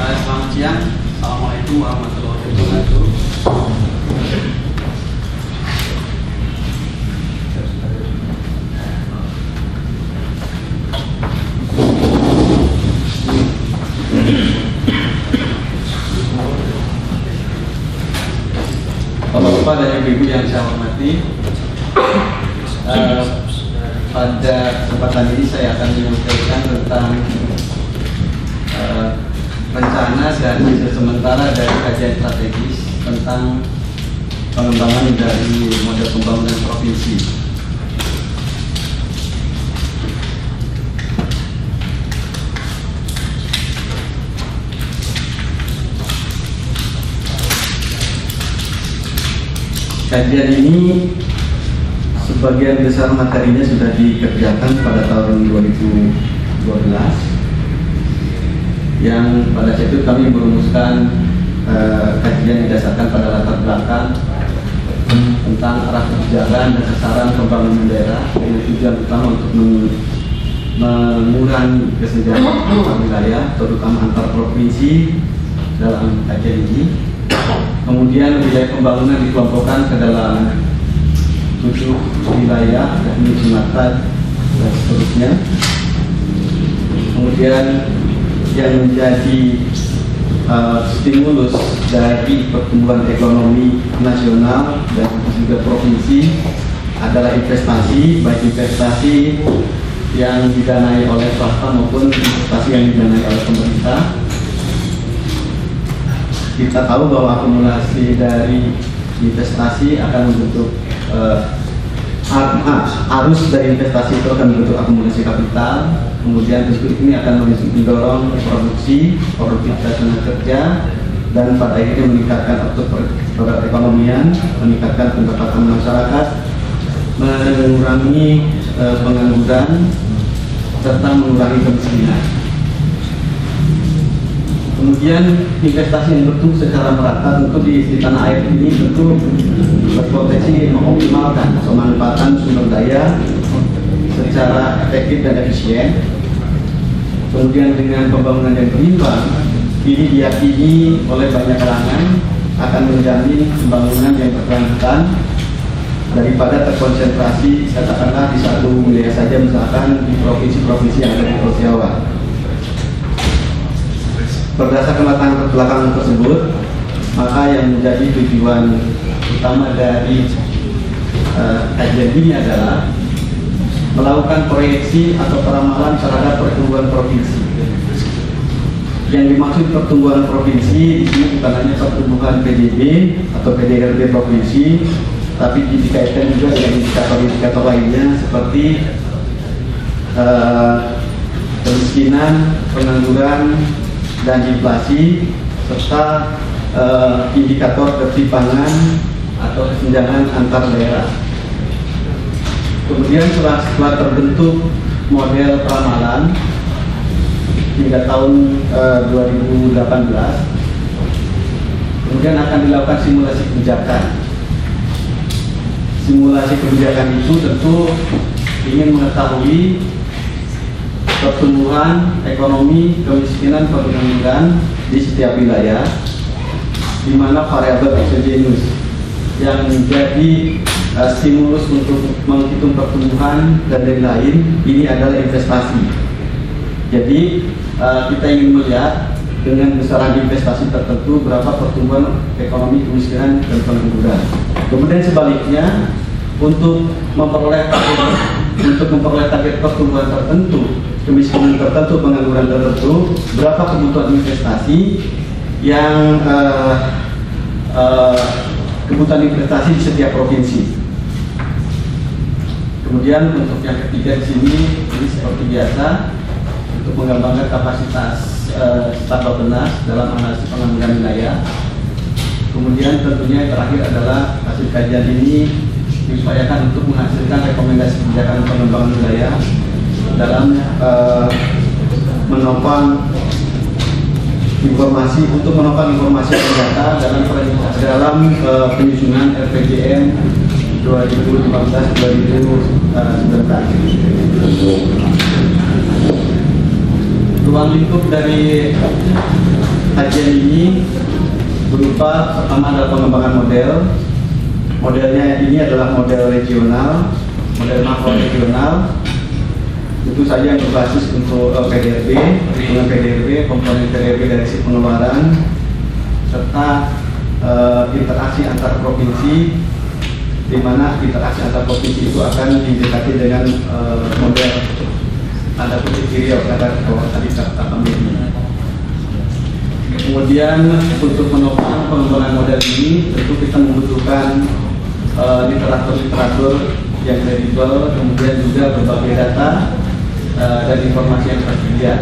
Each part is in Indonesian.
Selamat siang. Assalamualaikum warahmatullahi wabarakatuh. Bapak-bapak dan ibu-ibu yang saya hormati, pada kesempatan ini saya akan menyampaikan tentang rencana dan hasil sementara dari kajian strategis tentang pengembangan dari model pembangunan provinsi. Kajian ini sebagian besar materinya sudah dikerjakan pada tahun 2012. Yang pada saat itu kami merumuskan kajian didasarkan pada latar belakang tentang arah kebijakan dan sasaran pembangunan daerah dengan tujuan utama untuk mengurangi kesenjangan antar wilayah, terutama antar provinsi dalam kajian ini. Kemudian wilayah pembangunan dikelompokkan ke dalam 7 wilayah, yakni Sumatera dan seterusnya. Kemudian yang menjadi stimulus dari pertumbuhan ekonomi nasional dan juga provinsi adalah investasi, baik investasi yang didanai oleh swasta maupun investasi yang didanai oleh pemerintah. Kita tahu bahwa akumulasi dari investasi akan membentuk arus dari investasi itu akan membentuk akumulasi kapital. Kemudian tentu ini akan mendorong produksi, produktivitas tenaga kerja, dan pada akhirnya meningkatkan output perekonomian, meningkatkan pendapatan masyarakat, mengurangi pengangguran, serta mengurangi kemiskinan. Kemudian investasi yang bertumbuh secara merata tentu di tanah air ini tentu berpotensi mengoptimalkan pemanfaatan sumber daya secara efektif dan efisien. Kemudian dengan pembangunan yang berimbang, ini diyakini oleh banyak kalangan akan menjamin pembangunan yang berkelanjutan daripada terkonsentrasi katakanlah di satu wilayah saja, misalkan di provinsi-provinsi yang ada di Pulau Jawa. Berdasarkan latar belakang tersebut, maka yang menjadi tujuan utama dari kajian ini adalah melakukan proyeksi atau peramalan terhadap pertumbuhan provinsi. Yang dimaksud pertumbuhan provinsi di sini bukan hanya pertumbuhan PDB atau PDRB provinsi, tapi dikaitkan juga dengan indikator-indikator lainnya seperti kemiskinan, pengangguran, dan inflasi, serta indikator ketimpangan atau kesenjangan antar daerah. Kemudian setelah terbentuk model peramalan hingga tahun 2018, kemudian akan dilakukan simulasi kebijakan. Simulasi kebijakan itu tentu ingin mengetahui pertumbuhan ekonomi, kemiskinan, pengangguran di setiap wilayah, di mana variabel eksogenus yang menjadi stimulus untuk menghitung pertumbuhan dan lain-lain ini adalah investasi. Jadi kita ingin melihat dengan besaran investasi tertentu berapa pertumbuhan ekonomi, kemiskinan, dan pengangguran. Kemudian sebaliknya untuk memperoleh target pertumbuhan tertentu, kemiskinan tertentu, pengangguran tertentu, berapa kebutuhan investasi yang kebutuhan investasi di setiap provinsi. Kemudian untuk yang ketiga di sini ini seperti biasa untuk mengembangkan kapasitas staf Bappenas dalam analisis pengambilan wilayah. Kemudian tentunya yang terakhir adalah hasil kajian ini diupayakan untuk menghasilkan rekomendasi kebijakan pengembangan wilayah dalam menopang informasi dan data dalam penyusunan RPJM 2015-2019. Ruang lingkup dari kajian ini berupa pertama adalah pengembangan model. Modelnya ini adalah model regional, model makro regional. Tentu saja yang berbasis untuk PDRB, perhitungan PDRB, komponen PDRB dari sisi pengeluaran, serta interaksi antar provinsi, di mana interaksi antar provinsi itu akan didekati dengan model tanda kutip kiri kata tadi kata pembimbing. Kemudian untuk menopang pengembangan model ini tentu kita membutuhkan literatur yang kredibel, kemudian juga berbagai data dan informasi yang tersedia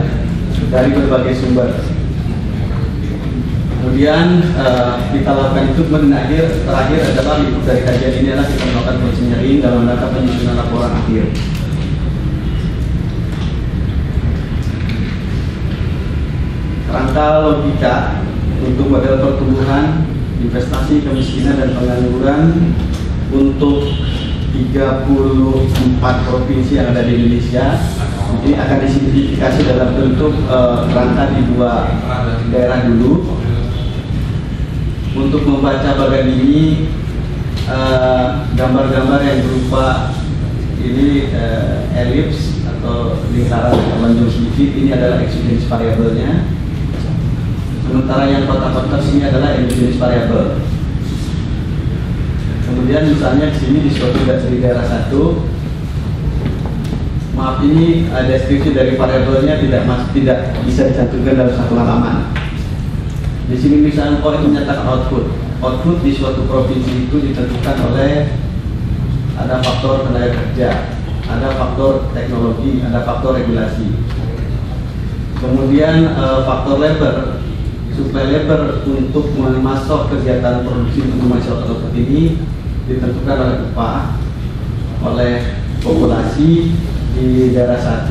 dari berbagai sumber. Kemudian kita lakukan itu terakhir adalah input dari kajian ini adalah kita melakukan engineering dalam rangka penyusunan laporan akhir. Kerangka logika untuk model pertumbuhan, investasi, kemiskinan, dan pengangguran untuk 34 provinsi yang ada di Indonesia ini akan disimplifikasi dalam bentuk kerangka di 2 daerah dulu. Untuk membaca bagian ini gambar-gambar yang berupa ini elips atau lingkaran yang menunjuk sedikit, ini adalah exogenous variabelnya. Sementara yang kotak-kotak sini adalah endogenous variable. Kemudian misalnya di sini di suatu daerah 1, maaf ini deskripsi dari variabelnya tidak bisa dicantumkan dalam satu halaman. Di sini misalnya kalau itu menyatakan output di suatu provinsi itu ditentukan oleh ada faktor tenaga kerja, ada faktor teknologi, ada faktor regulasi. Kemudian faktor labor, suplai labor untuk memasok kegiatan produksi untuk masyarakat seperti ini ditentukan oleh upah, oleh populasi di daerah 1,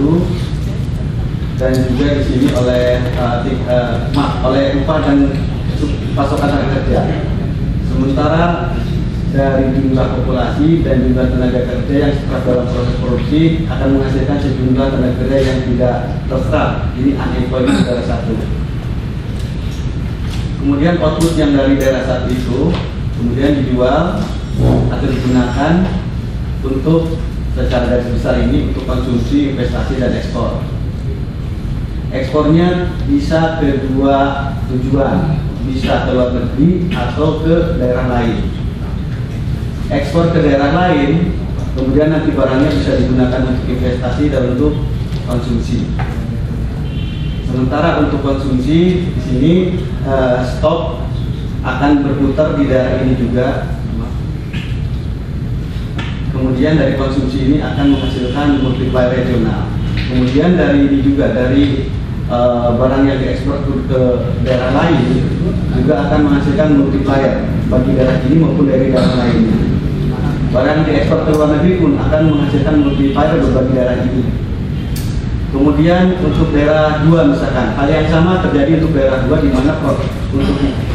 dan juga di sini oleh oleh upah dan pasokan tenaga kerja. Sementara dari jumlah populasi dan jumlah tenaga kerja yang serap dalam proses produksi akan menghasilkan sejumlah tenaga kerja yang tidak terserap. Ini unemployed di daerah 1. Kemudian output yang dari daerah 1 itu kemudian dijual atau digunakan untuk secara garis besar ini untuk konsumsi, investasi, dan ekspor. Ekspornya bisa ke 2 tujuan, bisa ke luar negeri atau ke daerah lain. Ekspor ke daerah lain, kemudian nanti barangnya bisa digunakan untuk investasi dan untuk konsumsi. Sementara untuk konsumsi di sini stok akan berputar di daerah ini juga. Kemudian dari konsumsi ini akan menghasilkan multiplier regional. Kemudian dari ini juga dari barang yang diekspor ke daerah lain juga akan menghasilkan multiplier bagi daerah ini maupun dari daerah lain. Barang diekspor ke luar negeri pun akan menghasilkan multiplier bagi daerah ini. Kemudian untuk daerah 2 misalkan, hal yang sama terjadi untuk daerah 2 di mana untuk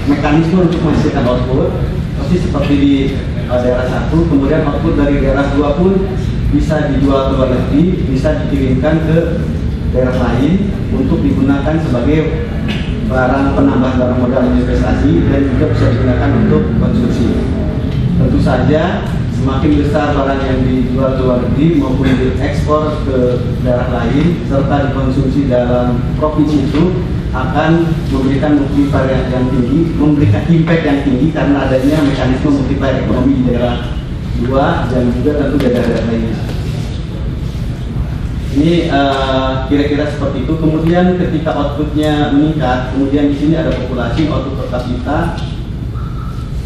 mekanisme untuk menghasilkan output pasti seperti di daerah 1, kemudian output dari daerah 2 pun bisa dijual ke luar negeri, bisa dikirimkan ke daerah lain untuk digunakan sebagai barang penambah barang modal investasi dan juga bisa digunakan untuk konsumsi. Tentu saja semakin besar barang yang dijual ke luar negeri maupun diekspor ke daerah lain serta dikonsumsi dalam provinsi itu akan memberikan multiplier yang tinggi, memberikan impact yang tinggi karena adanya mekanisme multiplier ekonomi di daerah 2 dan juga tentu daerah-daerah lainnya. Ini kira-kira seperti itu. Kemudian ketika outputnya meningkat, kemudian di sini ada populasi output per kapita.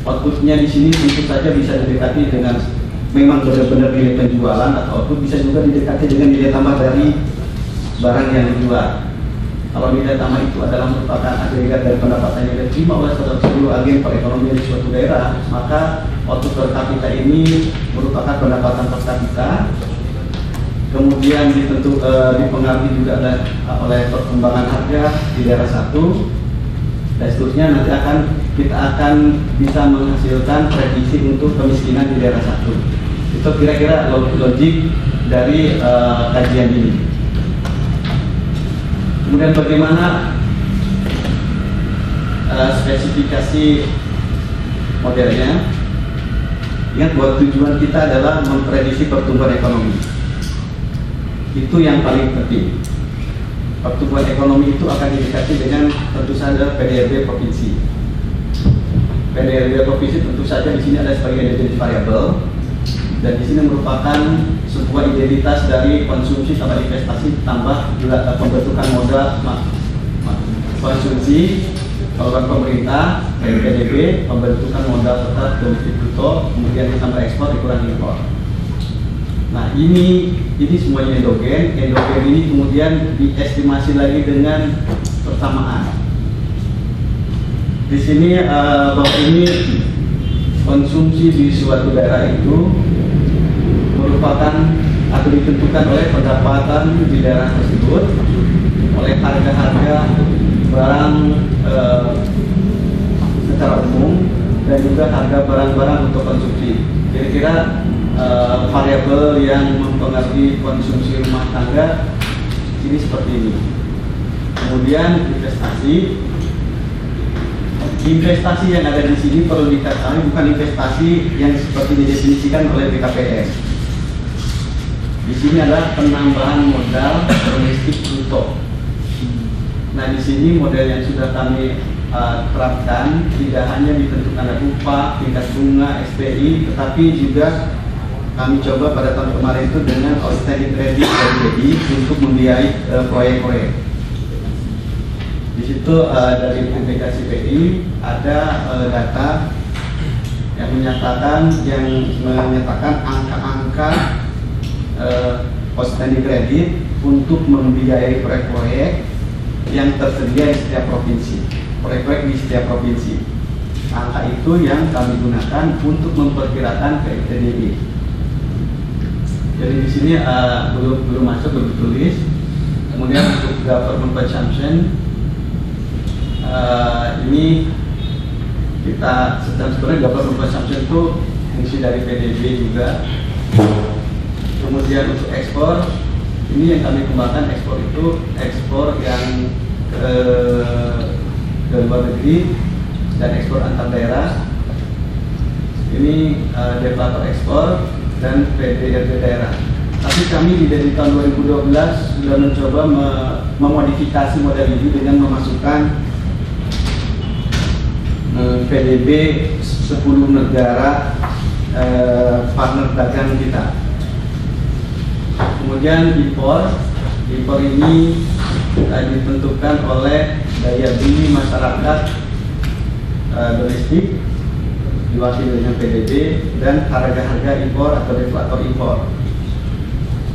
Outputnya di sini tentu saja bisa didekati dengan memang benar-benar nilai penjualan atau output, bisa juga didekati dengan nilai tambah dari barang yang dijual. Kalau nilai tambah itu adalah merupakan agregat dari pendapatan yang diterima oleh seluruh agen perekonomian di suatu daerah, maka output per kapita ini merupakan pendapatan per kapita. Kemudian dipengaruhi juga oleh perkembangan harga di daerah 1, dan seterusnya nanti kita akan bisa menghasilkan prediksi untuk kemiskinan di daerah 1. Itu kira-kira logik dari kajian ini. Kemudian bagaimana spesifikasi modelnya. Ingat bahwa tujuan kita adalah memprediksi pertumbuhan ekonomi. Itu yang paling penting. Pertumbuhan ekonomi itu akan didekati dengan tentu saja PDRB provinsi. PDRB provinsi tentu saja di sini ada sebagai identitas variabel, dan di sini merupakan sebuah identitas dari konsumsi tambah investasi tambah juga pembentukan modal konsumsi saluran pemerintah, PDB, pembentukan modal tetap domestik bruto, kemudian ditambah ekspor dikurangi impor. Nah ini semuanya endogen. Endogen ini kemudian diestimasi lagi dengan persamaan. Di sini bahwa ini konsumsi di suatu daerah itu merupakan atau ditentukan oleh pendapatan di daerah tersebut, oleh harga-harga barang secara umum, dan juga harga barang-barang untuk konsumsi. Kira-kira variabel yang mempengaruhi konsumsi rumah tangga ini seperti ini. Kemudian investasi yang ada di sini perlu diketahui bukan investasi yang seperti didefinisikan oleh BKPM. Di sini adalah penambahan modal domestik bruto. Nah, di sini model yang sudah kami terapkan tidak hanya ditentukan upah, tingkat bunga, SPI, tetapi juga kami coba pada tahun kemarin itu dengan outstanding credit LGD untuk membiayai proyek-proyek. Di situ dari aplikasi PI ada data yang menyatakan angka-angka outstanding credit untuk membiayai proyek-proyek yang tersedia di setiap provinsi, proyek-proyek di setiap provinsi. Angka itu yang kami gunakan untuk memperkirakan PDB. Jadi di sini belum masuk, belum ditulis. Kemudian untuk government consumption ini kita sedang sebenarnya government consumption itu fungsi dari PDB juga. Kemudian untuk ekspor, ini yang kami kembangkan. Ekspor itu ekspor yang ke luar negeri dan ekspor antar daerah. Ini deflator ekspor dan PDRB daerah. Tapi kami dari tahun 2012 sudah mencoba memodifikasi model ini dengan memasukkan PDB 10 negara partner dagang kita. Kemudian impor ini ditentukan oleh daya beli masyarakat domestik diwakili dengan PDB dan harga-harga impor atau deflator impor.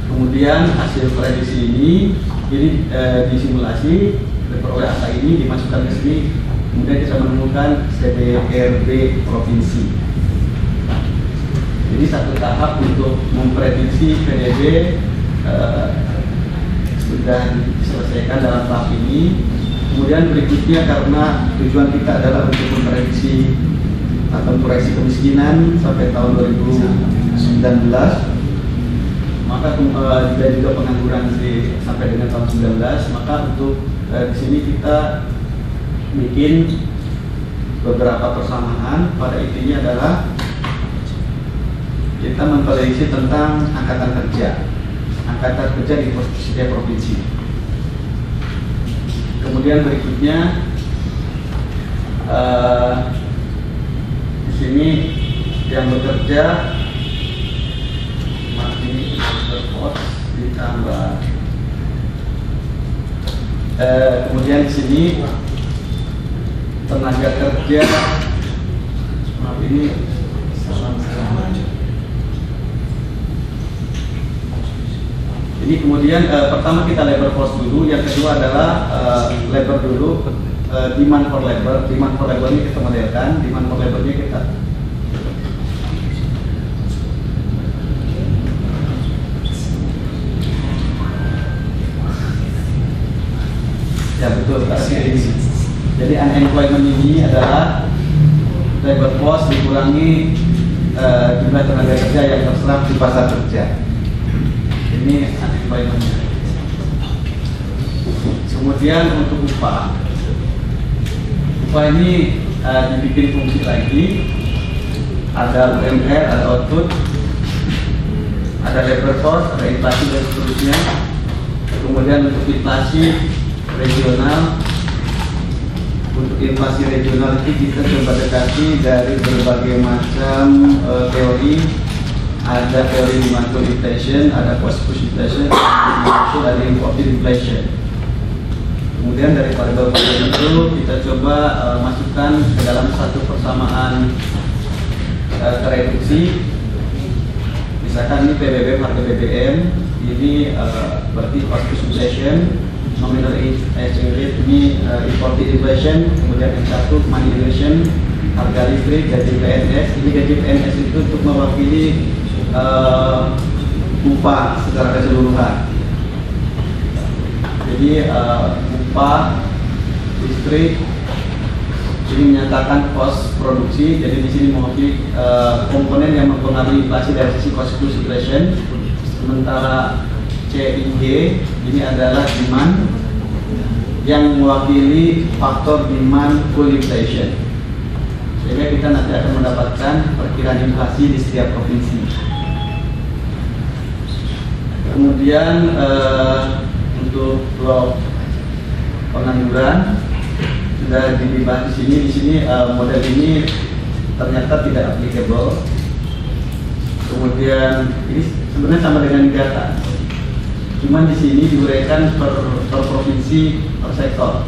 Kemudian hasil prediksi ini disimulasi, diperoleh angka ini dimasukkan ke sini, kemudian kita menemukan CBRB provinsi. Jadi satu tahap untuk memprediksi PDB sudah diselesaikan dalam tahap ini. Kemudian berikutnya, karena tujuan kita adalah untuk memprediksi atau proyeksi kemiskinan sampai tahun 2019, maka dan juga pengangguran sampai dengan tahun 19, maka untuk di sini kita bikin beberapa persamaan. Pada intinya adalah kita memprediksi tentang angkatan kerja di setiap provinsi. Kemudian berikutnya di sini yang bekerja ini berpos ditambah kemudian di sini tenaga kerja ini ini kemudian pertama kita labor force dulu, yang kedua adalah labor dulu, demand for labor ini kita modelkan, demand for labornya kita ya betul. Jadi unemployment ini adalah labor force dikurangi jumlah tenaga kerja yang terserap di pasar kerja. Ini unemployment-nya. Kemudian untuk upah Wah, ini dibikin fungsi lagi. Ada UMR, ada output, ada labor cost, ada inflasi dan seterusnya. Kemudian untuk inflasi regional, untuk inflasi regional itu kita coba dekati dari berbagai macam teori. Ada teori demand pull inflation, ada cost push inflation, ada imported inflation. Kemudian dari variabel itu kita coba masukkan ke dalam satu persamaan reduksi. Misalkan ini PBB harga BBM, ini berarti cost push inflation, nominal exchange rate ini imported inflation, kemudian yang satu money inflation, harga listrik, gaji PNS. Ini gaji PNS itu untuk mewakili upah secara keseluruhan. Jadi upah listrik ini menyatakan cost produksi. Jadi di sini mewakili komponen yang mempengaruhi inflasi dari sisi cost push inflation. Sementara CIG ini adalah demand yang mewakili faktor demand pull inflation. Sehingga kita nanti akan mendapatkan perkiraan inflasi di setiap provinsi. Kemudian untuk blok pengangguran sudah dibahas di sini. Di sini model ini ternyata tidak applicable. Kemudian ini sebenarnya sama dengan data, cuman di sini diuraikan per provinsi, per sektor.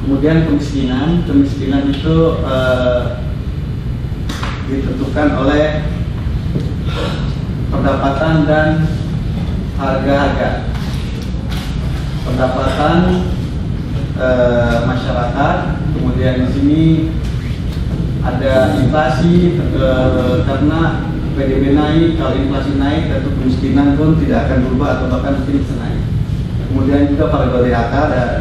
Kemudian kemiskinan itu ditentukan oleh pendapatan dan harga-harga. Pendapatan masyarakat, kemudian di sini ada inflasi karena PDB naik. Kalau inflasi naik, tentu kemiskinan pun tidak akan berubah atau bahkan mungkin bisa naik. Kemudian juga variabel DHK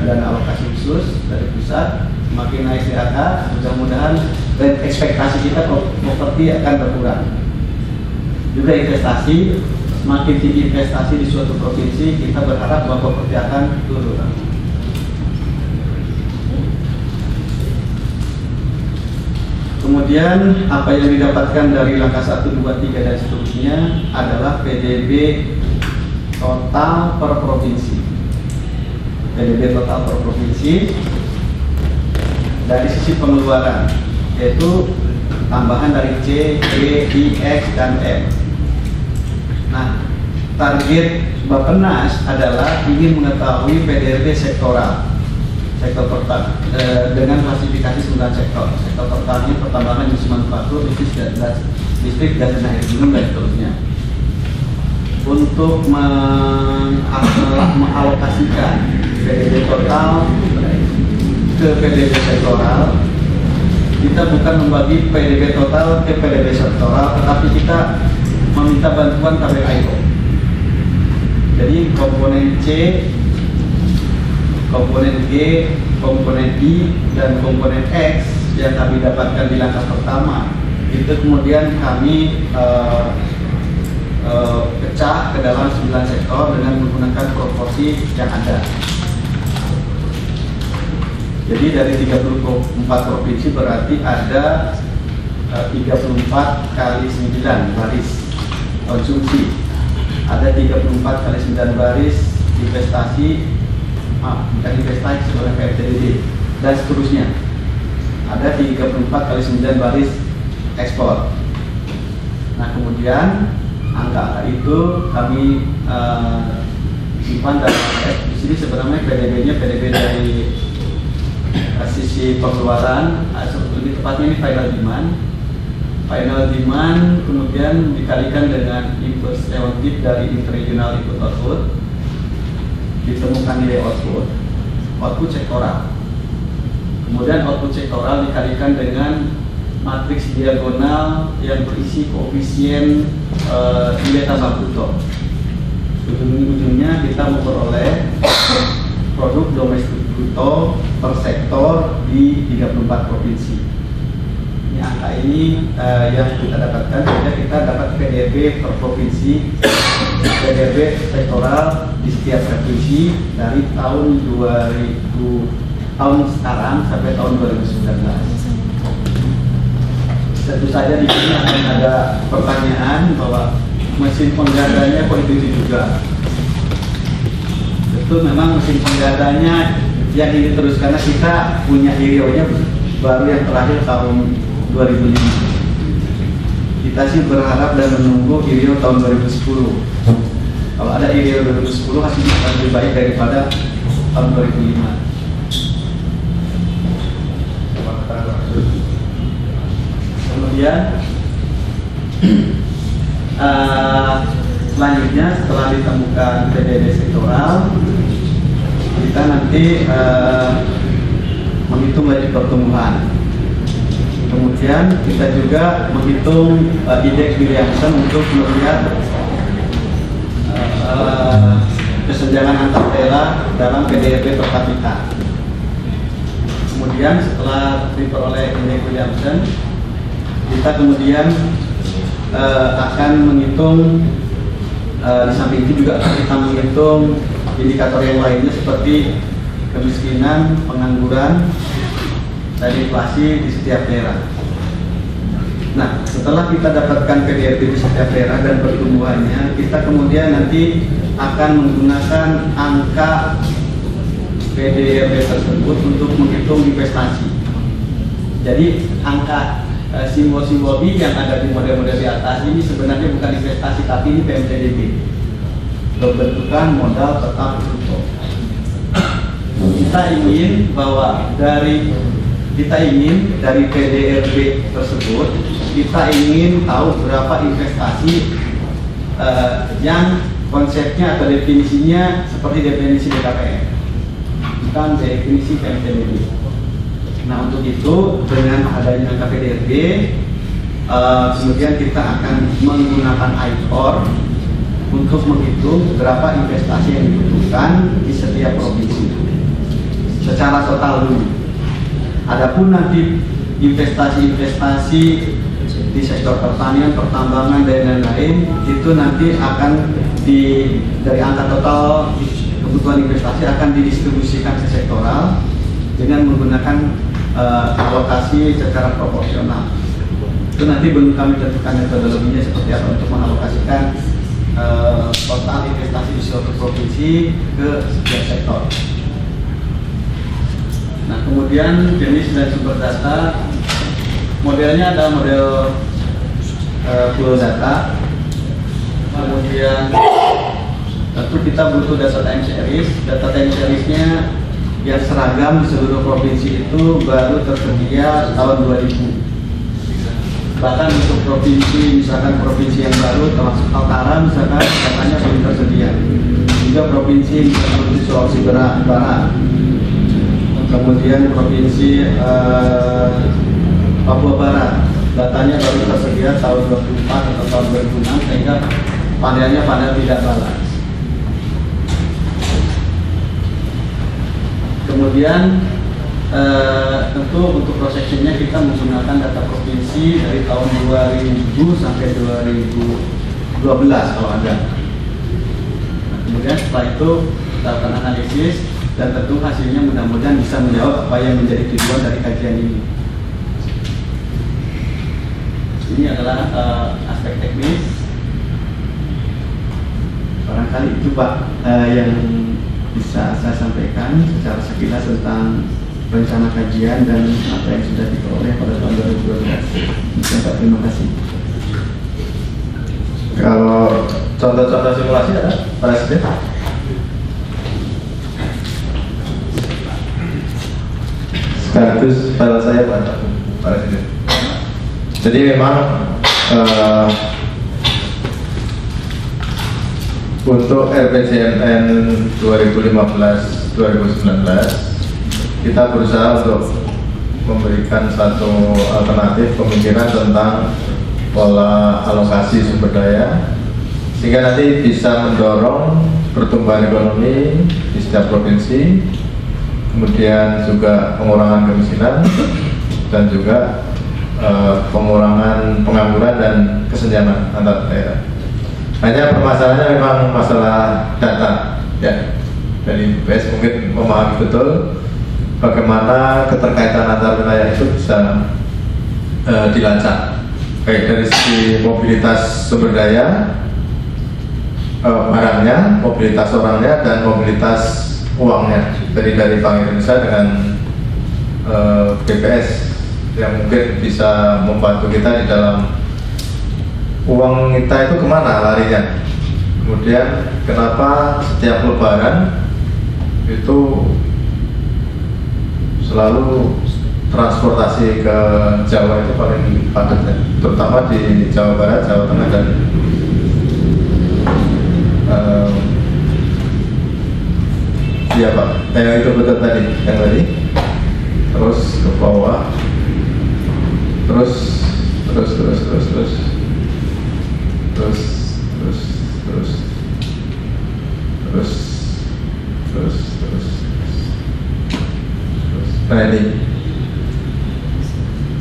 dan alokasi khusus dari pusat, semakin naik DHK, mudah-mudahan ekspektasi kita properti akan berkurang. Juga investasi, semakin tinggi investasi di suatu provinsi, kita berharap bahwa properti akan turun. Kemudian apa yang didapatkan dari langkah 1, 2, 3 dan seterusnya adalah PDB total per provinsi. PDB total per provinsi dari sisi pengeluaran, yaitu tambahan dari C, D, I, X, dan M. Nah, target Bappenas adalah ingin mengetahui PDB sektoral. Sektor pertama dengan klasifikasi 9 sektor. Sektor pertama pertambangan, industri manufaktur, listrik, gas dan air minum dan seterusnya. Untuk mengalokasikan PDB total ke PDB sektoral, kita bukan membagi PDB total ke PDB sektoral, tetapi kita meminta bantuan KPAIO. Jadi komponen C, komponen G, komponen I, dan komponen X yang kami dapatkan di langkah pertama itu kemudian kami pecah ke dalam 9 sektor dengan menggunakan proporsi yang ada. Jadi dari 34 provinsi berarti ada 34 kali 9 baris konsumsi, ada 34 kali 9 baris investasi, bukan investasi sebagai PFTDD dan seterusnya. Ada 34 kali 9 baris ekspor. Nah, kemudian angka itu kami simpan dalam di sini. Sebenarnya PDB-nya PDB dari sisi pengeluaran, lebih tepatnya ini final demand. Final demand kemudian dikalikan dengan inverse relatif dari interregional input output, ditemukan nilai output sektoral. Kemudian output sektoral dikalikan dengan matriks diagonal yang berisi koefisien nilai tambah bruto. Ujung-ujungnya kita memperoleh produk domestik bruto per sektor di 34 provinsi. Ini angka ini yang kita dapatkan, sehingga kita dapat PDB per provinsi, PDB sektoral di setiap provinsi dari tahun 2000 tahun sekarang sampai tahun 2019. Tentu saja di sini akan ada pertanyaan bahwa mesin penggadanya kok itu juga. Itu memang mesin penggadanya yang ini terus karena kita punya Irio-nya baru yang terakhir tahun 2005. Kita sih berharap dan menunggu Irio tahun 2010. Kalau ada Irio 2010 hasilnya akan lebih baik daripada tahun 2005. Kemudian selanjutnya setelah ditemukan PDB sektoral, kita nanti menghitung laju pertumbuhan. Kemudian kita juga menghitung indeks Williamson untuk melihat kesenjangan antar daerah dalam PDB per kapita. Kemudian setelah diperoleh indeks Williamson, kita kemudian akan menghitung di samping itu juga kita menghitung indikator yang lainnya seperti kemiskinan, pengangguran, dan inflasi di setiap daerah. Nah, setelah kita dapatkan PDB di setiap daerah dan pertumbuhannya, kita kemudian nanti akan menggunakan angka PDB tersebut untuk menghitung investasi. Jadi angka simbol-simbol B yang ada di model-model di atas ini sebenarnya bukan investasi tapi ini PMTDB, berbentukan modal tetap bruto. Kita ingin dari PDRB tersebut kita ingin tahu berapa investasi yang konsepnya atau definisinya seperti definisi BKPM, bukan definisi PMTDB. Nah, untuk itu dengan adanya angka PDRB, kemudian kita akan menggunakan ITOR untuk menghitung berapa investasi yang dibutuhkan di setiap provinsi secara total dulu. Adapun nanti investasi-investasi di sektor pertanian, pertambangan dan lain-lain itu nanti akan dari angka total kebutuhan investasi akan didistribusikan ke sektoral dengan menggunakan alokasi secara proporsional. Itu nanti belum kami tentukan metodologinya seperti apa untuk mengalokasikan total investasi di suatu provinsi ke setiap sektor. Nah, kemudian jenis dan sumber data, modelnya ada model flow data. Kemudian tentu kita butuh data time series. Data time seriesnya yang seragam di seluruh provinsi itu baru tersedia tahun 2000. Bahkan untuk provinsi, misalkan provinsi yang baru termasuk Kaltara misalkan datanya belum tersedia. Juga provinsi misalkan Sulawesi Barat, kemudian provinsi Papua Barat, datanya baru tersedia tahun 2004 atau tahun 2006 sehingga panennya pada tidak balance. Kemudian tentu untuk cross-sectionnya kita menggunakan data provinsi dari tahun 2000 sampai 2012 kalau ada. Nah, kemudian setelah itu kita lakukan analisis dan tentu hasilnya mudah-mudahan bisa menjawab apa yang menjadi tujuan dari kajian ini. Ini adalah aspek teknis. Barangkali itu Pak yang bisa saya sampaikan secara sekilas tentang rencana kajian dan apa yang sudah diperoleh pada tahun 2012. Terima kasih. Kalau contoh-contoh simulasi ada Presiden? Sekaligus pada saya Pak Presiden. Jadi memang untuk RPJMN 2015-2019 kita berusaha untuk memberikan satu alternatif pemikiran tentang pola alokasi sumber daya sehingga nanti bisa mendorong pertumbuhan ekonomi di setiap provinsi, kemudian juga pengurangan kemiskinan dan juga pengurangan pengangguran dan kesenjangan antar daerah. Hanya permasalahannya memang masalah data ya. Dari BPS mungkin memahami betul bagaimana keterkaitan antar wilayah itu bisa dilacak, baik dari segi mobilitas sumber daya, barangnya, mobilitas orangnya, dan mobilitas uangnya. Jadi dari Bank Indonesia dengan BPS yang mungkin bisa membantu kita di dalam uang kita itu kemana larinya. Kemudian kenapa setiap lebaran itu selalu transportasi ke Jawa itu paling padat, terutama di Jawa Barat, Jawa Tengah, dan iya Pak, yang itu betul tadi, yang tadi terus ke bawah, terus nah ini,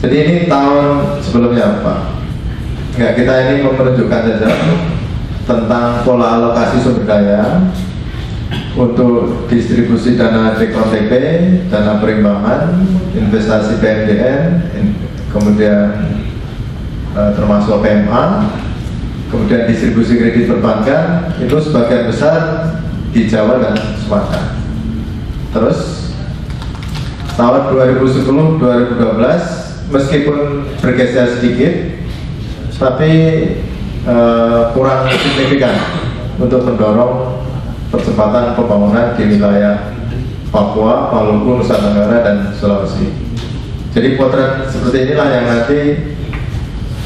jadi ini tahun sebelumnya Pak, enggak, kita ini menunjukkan saja tentang pola alokasi sumber daya untuk distribusi dana DKTP, dana perimbangan, investasi PMDN, kemudian termasuk PMA, kemudian distribusi kredit perbankan, itu sebagian besar di Jawa dan Sumatera. Terus tahun 2010-2012 meskipun bergeser sedikit, tapi kurang signifikan untuk mendorong percepatan pembangunan di wilayah Papua, Maluku, Nusa Tenggara, dan Sulawesi. Jadi potret seperti inilah yang nanti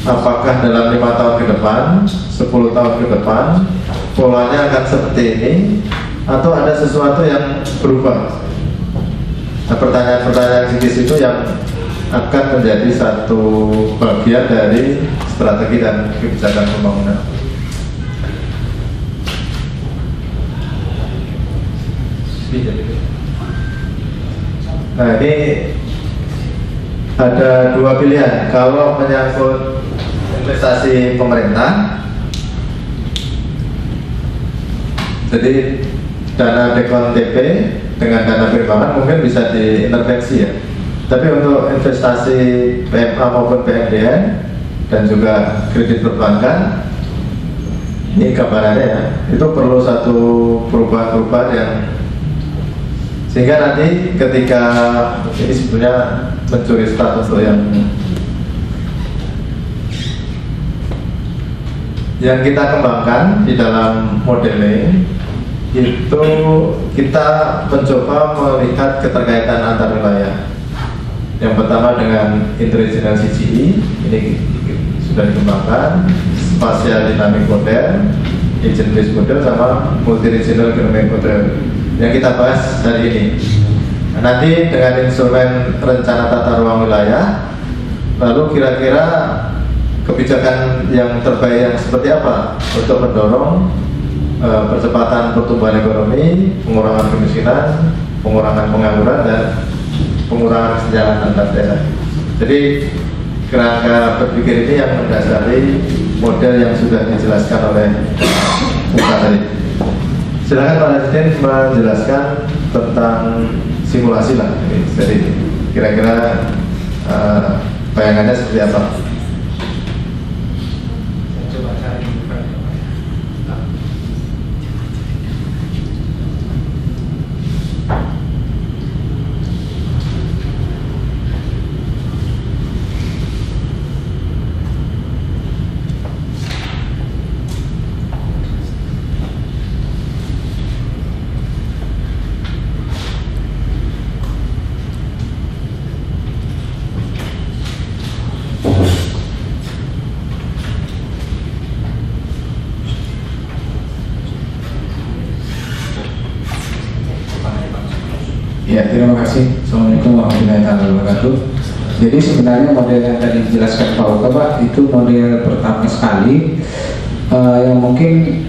apakah dalam 5 tahun ke depan, 10 tahun ke depan polanya akan seperti ini atau ada sesuatu yang berubah. Nah, pertanyaan-pertanyaan kritis itu yang akan menjadi satu bagian dari strategi dan kebijakan pembangunan. Nah, ini ada dua pilihan. Kalau menyangkut investasi pemerintah, jadi dana DKTP dengan dana perimbangan mungkin bisa diintervensi ya. Tapi untuk investasi PMA maupun PMDN dan juga kredit perbankan, ini gambarannya ya, itu perlu satu perubahan-perubahan yang sehingga nanti ketika ini sebenarnya mencuri start untuk yang kita kembangkan di dalam modeling itu, kita mencoba melihat keterkaitan antar wilayah. Yang pertama dengan interregional CGI, ini sudah dikembangkan, spatial dynamic model, agent based model, sama multi-regional economic model yang kita bahas hari ini. Nanti dengan instrumen rencana tata ruang wilayah, lalu kira-kira kebijakan yang terbaik yang seperti apa untuk mendorong percepatan pertumbuhan ekonomi, pengurangan kemiskinan, pengurangan pengangguran, dan pengurangan kesenjangan antar daerah. Jadi kerangka berpikir ini yang mendasari model yang sudah dijelaskan oleh Muka tadi. Silakan Pak Nasdin menjelaskan tentang simulasi lah. Jadi kira-kira bayangannya seperti apa? Ya, terima kasih. Assalamualaikum warahmatullahi wabarakatuh. Jadi sebenarnya model yang tadi dijelaskan Pak Uka, Pak, itu model pertama sekali yang mungkin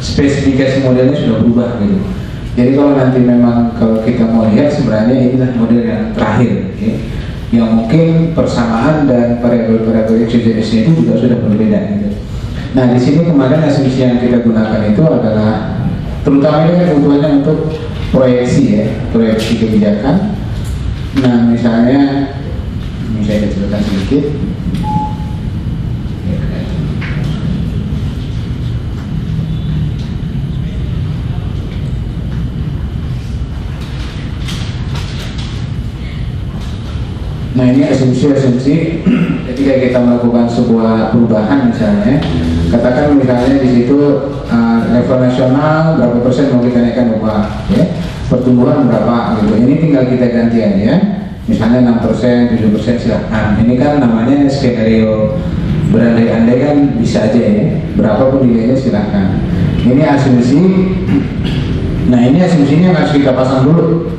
spesifikasi modelnya sudah berubah gitu. Jadi kalau nanti memang kalau kita mau lihat sebenarnya inilah model yang terakhir, ya, yang mungkin persamaan dan variabel-variabel XYZ-nya itu juga sudah berbeda gitu. Nah, di sini kemarin asumsi yang kita gunakan itu adalah terutama ini kan kebutuhannya untuk proyeksi ya, proyeksi kebijakan. Nah misalnya, ini saya kecilkan sedikit. Nah ini asumsi-asumsi ketika kita melakukan sebuah perubahan misalnya, katakan misalnya di situ level nasional berapa persen mau kita naikkan upah, ya, pertumbuhan berapa gitu. Ini tinggal kita ganti aja, misalnya 6%, 7% silahkan. Ini kan namanya skenario berandai-andai kan bisa aja ya, berapapun nilainya silahkan. Ini asumsi. Nah ini asumsinya harus kita pasang dulu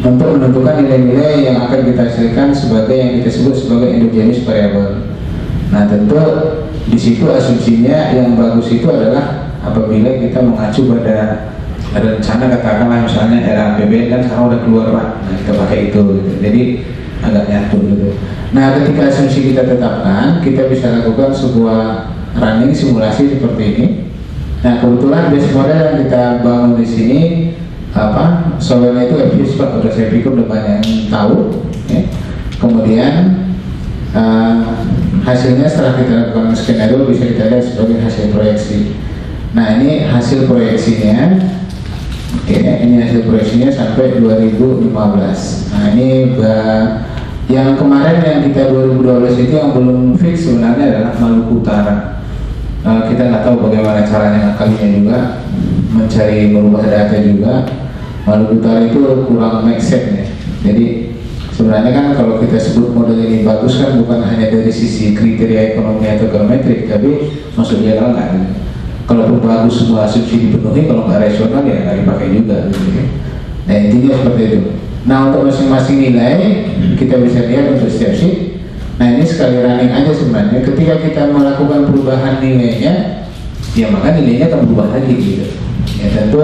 untuk menentukan nilai-nilai yang akan kita hasilkan sebagai yang kita sebut sebagai endogenous variable. Nah tentu di situ asumsinya yang bagus itu adalah apabila kita mengacu pada ada rencana, katakanlah misalnya RAPBN kan sekarang udah keluar Pak, nah kita pakai itu gitu. Jadi agak nyatu gitu. Nah ketika asumsi kita tetapkan, kita bisa lakukan sebuah running simulasi seperti ini. Nah kebetulan base model yang kita bangun di sini soalnya itu FPIS Pak, udah saya pikir udah banyak yang tahu ya. Kemudian hasilnya setelah kita lakukan skenario bisa kita lihat sebagai hasil proyeksi. Nah ini hasil proyeksinya, oke, ini hasil proyeksinya sampai 2015. Nah ini yang kemarin yang kita 2012 itu yang belum fix sebenarnya adalah Maluku Utara. Kita nggak tahu bagaimana caranya ngakalinya juga, mencari merubah data juga. Maluku Utara itu kurang make sense ya. Jadi sebenarnya kan kalau kita sebut model ini bagus kan bukan hanya dari sisi kriteria ekonomi atau geometrik, tapi masuk dia nggak. Kalau bagus semua asumsi dipenuhi, kalau nggak rasional ya nggak dipakai juga. Gitu ya. Nah intinya seperti itu. Nah untuk masing-masing nilai kita bisa lihat untuk setiap sheet. Nah ini sekali running aja sebenarnya. Ketika kita melakukan perubahan nilainya, ya maka nilainya akan berubah lagi gitu. Ya tentu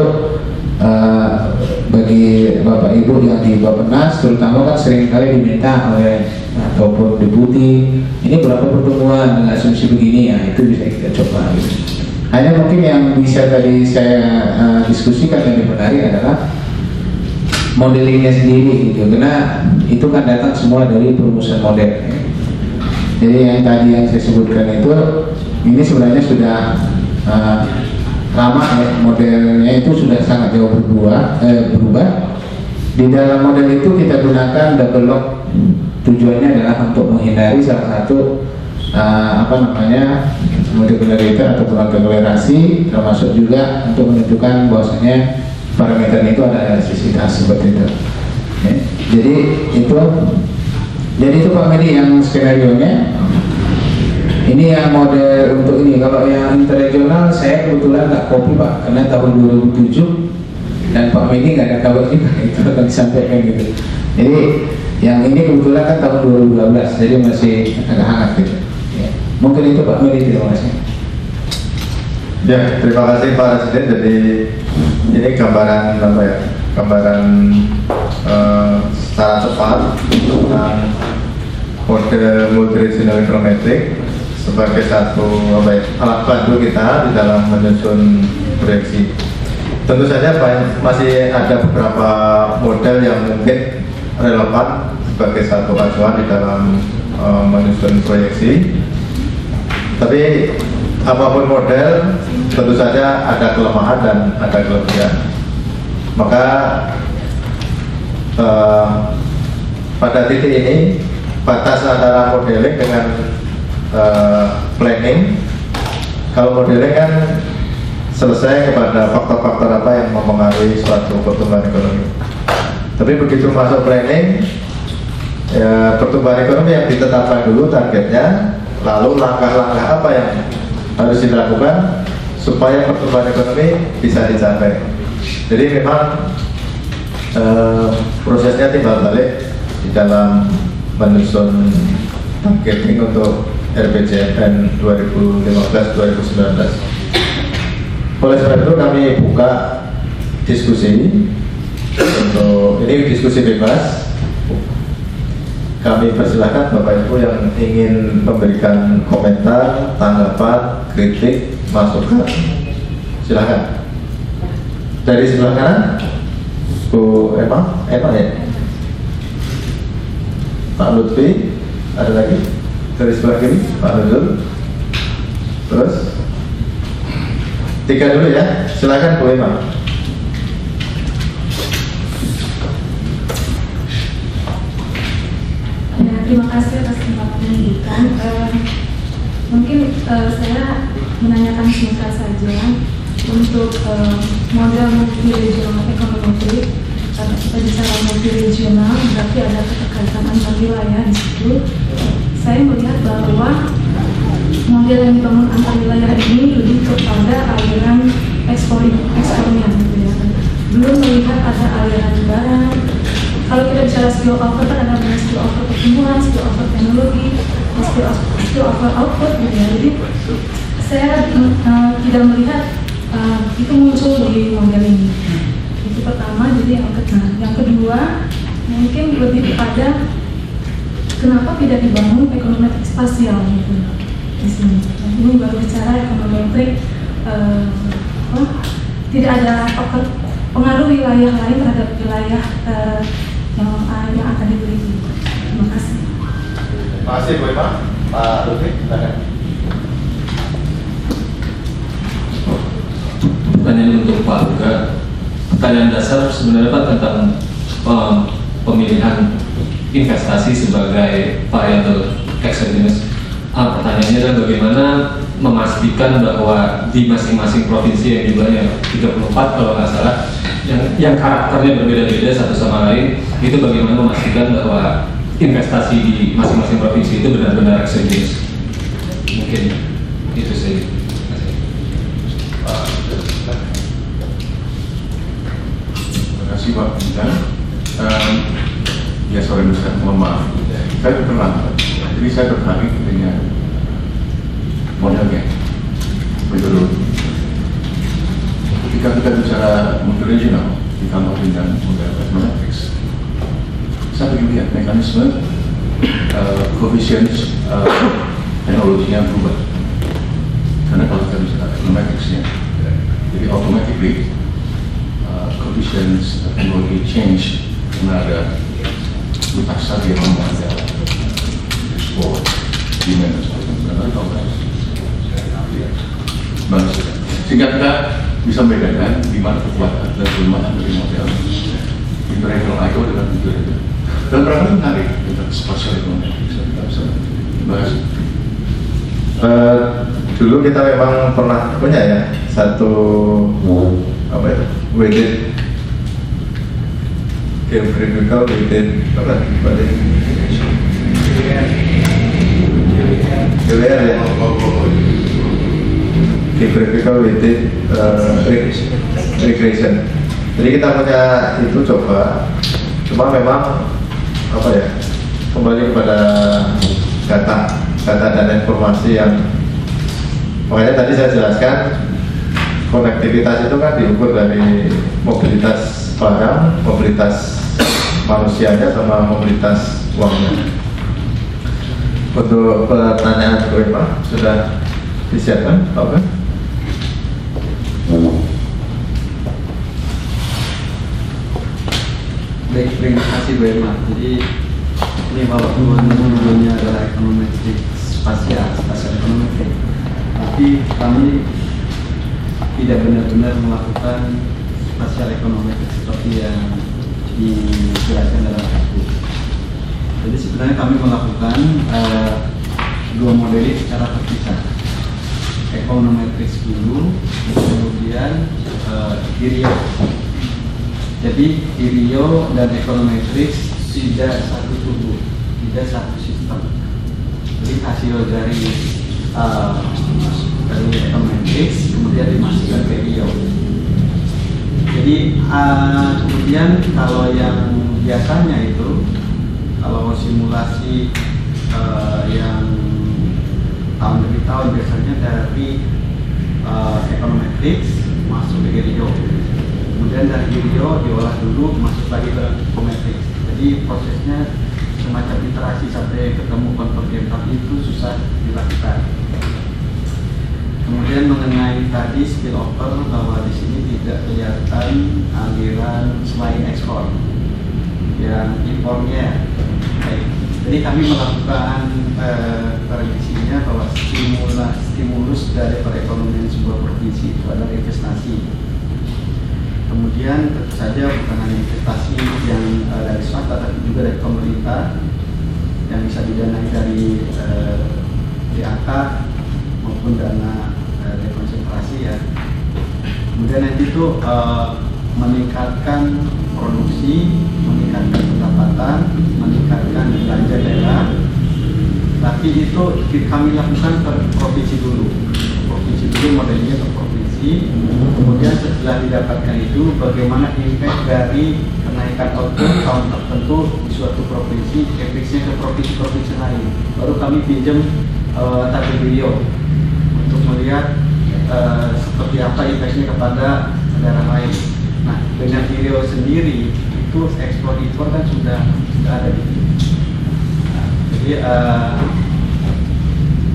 bagi Bapak Ibu yang di Bappenas terutama kan sering kali diminta oleh ataupun deputi ini berapa pertemuan dengan asumsi begini, ya itu bisa kita coba gitu. Hanya mungkin yang bisa tadi saya diskusikan yang menarik adalah modelingnya sendiri gitu, karena itu kan datang semua dari perumusan model ya. Jadi yang tadi yang saya sebutkan itu ini sebenarnya sudah lama ya, modelnya itu sudah sangat jauh berubah. Di dalam model itu kita gunakan double lock. Tujuannya adalah untuk menghindari salah satu model-model atau akselerasi, termasuk juga untuk menentukan bahwasanya parameter itu ada elastisitas seperti itu. Ya. Jadi itu Pak Medi yang skenario nya. Ini yang model untuk ini. Kalau yang interregional saya kebetulan nggak copy Pak, karena tahun 2007 dan Pak Medi nggak ada kabar juga itu akan disampaikan gitu. Jadi yang ini kebetulan kan tahun 2012, jadi masih agak hangat gitu. Ya. Mungkin itu Pak Medi, terima kasih. Ya, terima kasih Pak Presiden. Jadi ini gambaran apa ya? Gambaran secara cepat tentang model multiregional econometric sebagai satu alat bantu kita di dalam menyusun proyeksi. Tentu saja masih ada beberapa model yang mungkin relevan sebagai satu acuan di dalam menyusun proyeksi. Tapi apapun model, tentu saja ada kelemahan dan ada kelebihan. Maka pada titik ini batas antara modeling dengan planning. Kalau modeling kan selesai kepada faktor-faktor apa yang mempengaruhi suatu pertumbuhan ekonomi. Tapi begitu masuk planning, ya, pertumbuhan ekonomi yang ditetapkan dulu targetnya, lalu langkah-langkah apa yang harus dilakukan supaya pertumbuhan ekonomi bisa dicapai. Jadi memang prosesnya timbal balik di dalam menyusun targeting untuk RPJMN 2015-2019. Oleh sebab itu kami buka diskusi untuk ini diskusi bebas. Kami persilahkan Bapak Ibu yang ingin memberikan komentar, tanggapan, kritik, masukan, silakan. Dari sebelah kanan. Bu Emma ya? Pak Lutfi, ada lagi? Dari sebelah kiri, Pak Nuzul. Terus 3 dulu ya, silakan Bu Emma. Ya, terima kasih atas kesempatan yang diberikan. Mungkin saya menanyakan singkat saja untuk model multi-regional econometry. Karena kita bicara multi-regional, berarti ada keterkaitan antar wilayah di situ. Saya melihat bahwa model yang dibangun antar wilayah ini lebih kepada aliran ekspornya, gitu ya. Belum melihat ada aliran barang. Kalau kita bicara skill over, kan ada banyak skill over pertumbuhan, skill over teknologi, skill over output, gitu ya. Jadi saya tidak melihat itu muncul di model ini. Itu pertama. Jadi yang kedua mungkin lebih kepada kenapa tidak dibangun ekonometrik spasial gitu di sini. Ini baru bicara ekonometrik tidak ada pengaruh wilayah lain terhadap wilayah yang akan dibeli. Terima kasih. Terima kasih Bu Emma. Pak Lutfi, silakan. Pertanyaan untuk Pak Luka. Pertanyaan dasar sebenarnya Pak tentang pemilihan investasi sebagai variabel exogenous. Pertanyaannya adalah bagaimana memastikan bahwa di masing-masing provinsi yang jumlahnya 34 kalau nggak salah, yang karakternya berbeda-beda satu sama lain, itu bagaimana memastikan bahwa investasi di masing-masing provinsi itu benar-benar exogenous. Mungkin itu saja. Terima kasih Pak Bintang. Ya sorry Ustaz, mohon maaf. Saya terlambat, jadi saya tertarik dengan modelnya. Betul. Ketika kita bicara multi-regional ditambah dengan model econometrics, saya ingin lihat mekanisme coefficients teknologinya berubah. Karena kalau kita bicara econometrics-nya, jadi automatically coefficients teknologi change karena ada mutasan yang ada ekspor, demand dan sebagainya. Sehingga kita bisa membedakan di mana kekuatan dan kelemahan dari model international IO dengan international. Dan barangkali menarik tentang spasial ekonomi. Terima kasih. Dulu kita memang pernah punya ya satu apa itu weighted geographical weighted apa GWR ya, geographical weighted regression. Jadi kita punya itu coba, cuma memang apa ya, kembali kepada data dan informasi yang makanya tadi saya jelaskan konektivitas itu kan diukur dari mobilitas barang, mobilitas manusianya sama mobilitas uangnya. Untuk pertanyaan Bu Emma sudah disiapkan, Pak? Baik, terima kasih Bu Emma. Jadi ini walaupun judulnya adalah ekonometrik spasial ekonometrik, tapi kami tidak benar-benar melakukan spasial ekonometrik seperti yang dijelaskan dalam buku. Jadi sebenarnya kami melakukan dua model ini secara terpisah. Ekonometrik dulu, kemudian IRIO. Jadi IRIO dan ekonometrik tidak satu tubuh, tidak satu sistem. Jadi hasil dari ekonometrik kemudian dimasukkan ke IRIO. Jadi kemudian kalau yang biasanya itu kalau simulasi yang tahun demi tahun biasanya dari ekonometrik masuk ke IRIO, kemudian dari IRIO diolah dulu masuk lagi ke ekonometrik. Jadi prosesnya semacam iterasi sampai ketemu konvergen, tapi itu susah dilakukan. Kemudian mengenai tadi spillover, bahwa di sini tidak kelihatan aliran selain ekspor yang impornya. Baik. Jadi kami melakukan prediksinya bahwa stimulus dari perekonomian sebuah provinsi itu adalah investasi. Kemudian tentu saja bukan hanya investasi yang dari swasta, tapi juga dari pemerintah yang bisa didanai dari DAK maupun dana dekonsentrasi ya. Kemudian nanti itu meningkatkan produksi, meningkatkan pendapatan, meningkatkan belanja daerah. Tapi itu kami lakukan per provinsi dulu. Provinsi dulu, modelnya per provinsi. Kemudian setelah didapatkan itu, bagaimana impact dari kenaikan output tahun tertentu di suatu provinsi, efeknya ke provinsi-provinsi lain. Baru kami pinjam tabel video untuk melihat seperti apa impactnya kepada daerah lain. Nah, dengan video sendiri itu ekspor impor kan sudah ada di sini. Nah, jadi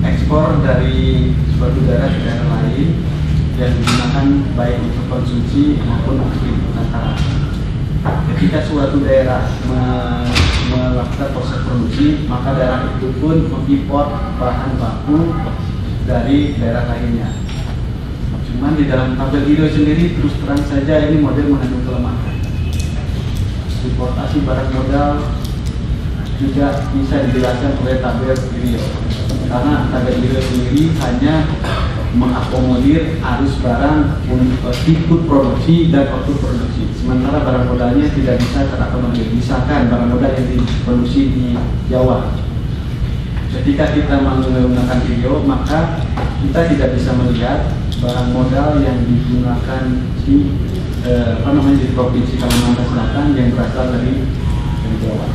ekspor dari suatu daerah ke daerah lain yang digunakan baik untuk konsumsi maupun untuk import. Ketika suatu daerah melakukan proses produksi, maka daerah itu pun mengimpor bahan baku dari daerah lainnya. Cuman di dalam tabel video sendiri terus terang saja ini model mengandung kelemahan. Importasi barang modal juga bisa dijelaskan oleh tabel video, karena tabel video sendiri hanya mengakomodir arus barang untuk ikut produksi dan output produksi, sementara barang modalnya tidak bisa terakomodir. Misalkan barang modal yang diproduksi di Jawa, ketika kita menggunakan video, maka kita tidak bisa melihat barang modal yang digunakan di di provinsi Kalimantan Selatan yang berasal dari Jawa.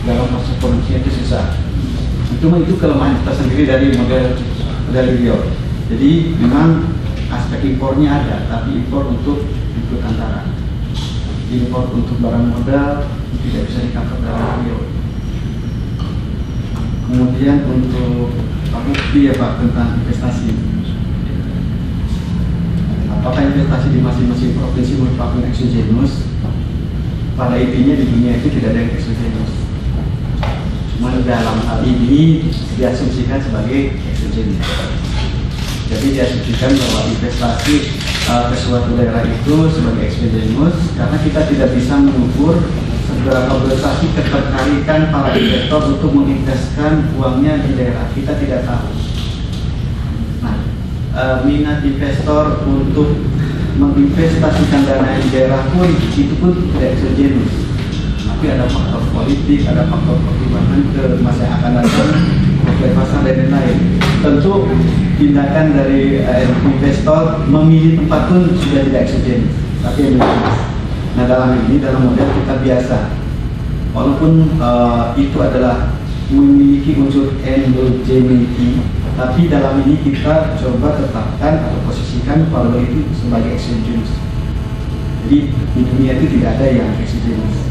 Dalam proses produksinya itu susah. Itu kelemahan kita sendiri dari model video. Jadi memang aspek impornya ada, tapi impor untuk ikut antara. Impor untuk barang modal tidak bisa di-cover dalam video. Kemudian untuk bukti ya Pak tentang investasi. Apakah investasi di masing-masing provinsi merupakan exogenous? Pada intinya di dunia itu tidak ada yang exogenous. Cuma dalam hal ini diasumsikan sebagai exogenous. Jadi diasumsikan bahwa investasi ke suatu daerah itu sebagai exogenous karena kita tidak bisa mengukur seberapa besar ketertarikan para investor untuk menginvestasikan uangnya di daerah. Kita tidak tahu. Nah, minat investor untuk menginvestasikan dana di daerah pun itu pun tidak exogenous. Tapi ada faktor politik, ada faktor pertimbangan ke masa yang akan datang, profil pasar dan lain-lain. Tentu tindakan dari investor memilih tempat pun sudah tidak exogenous, tapi endogenous. Nah, dalam ini, dalam model kita biasa, walaupun itu adalah memiliki unsur endogeneity, tapi dalam ini kita coba tetapkan atau posisikan value itu sebagai exogenous. Jadi di dunia itu tidak ada yang exogenous,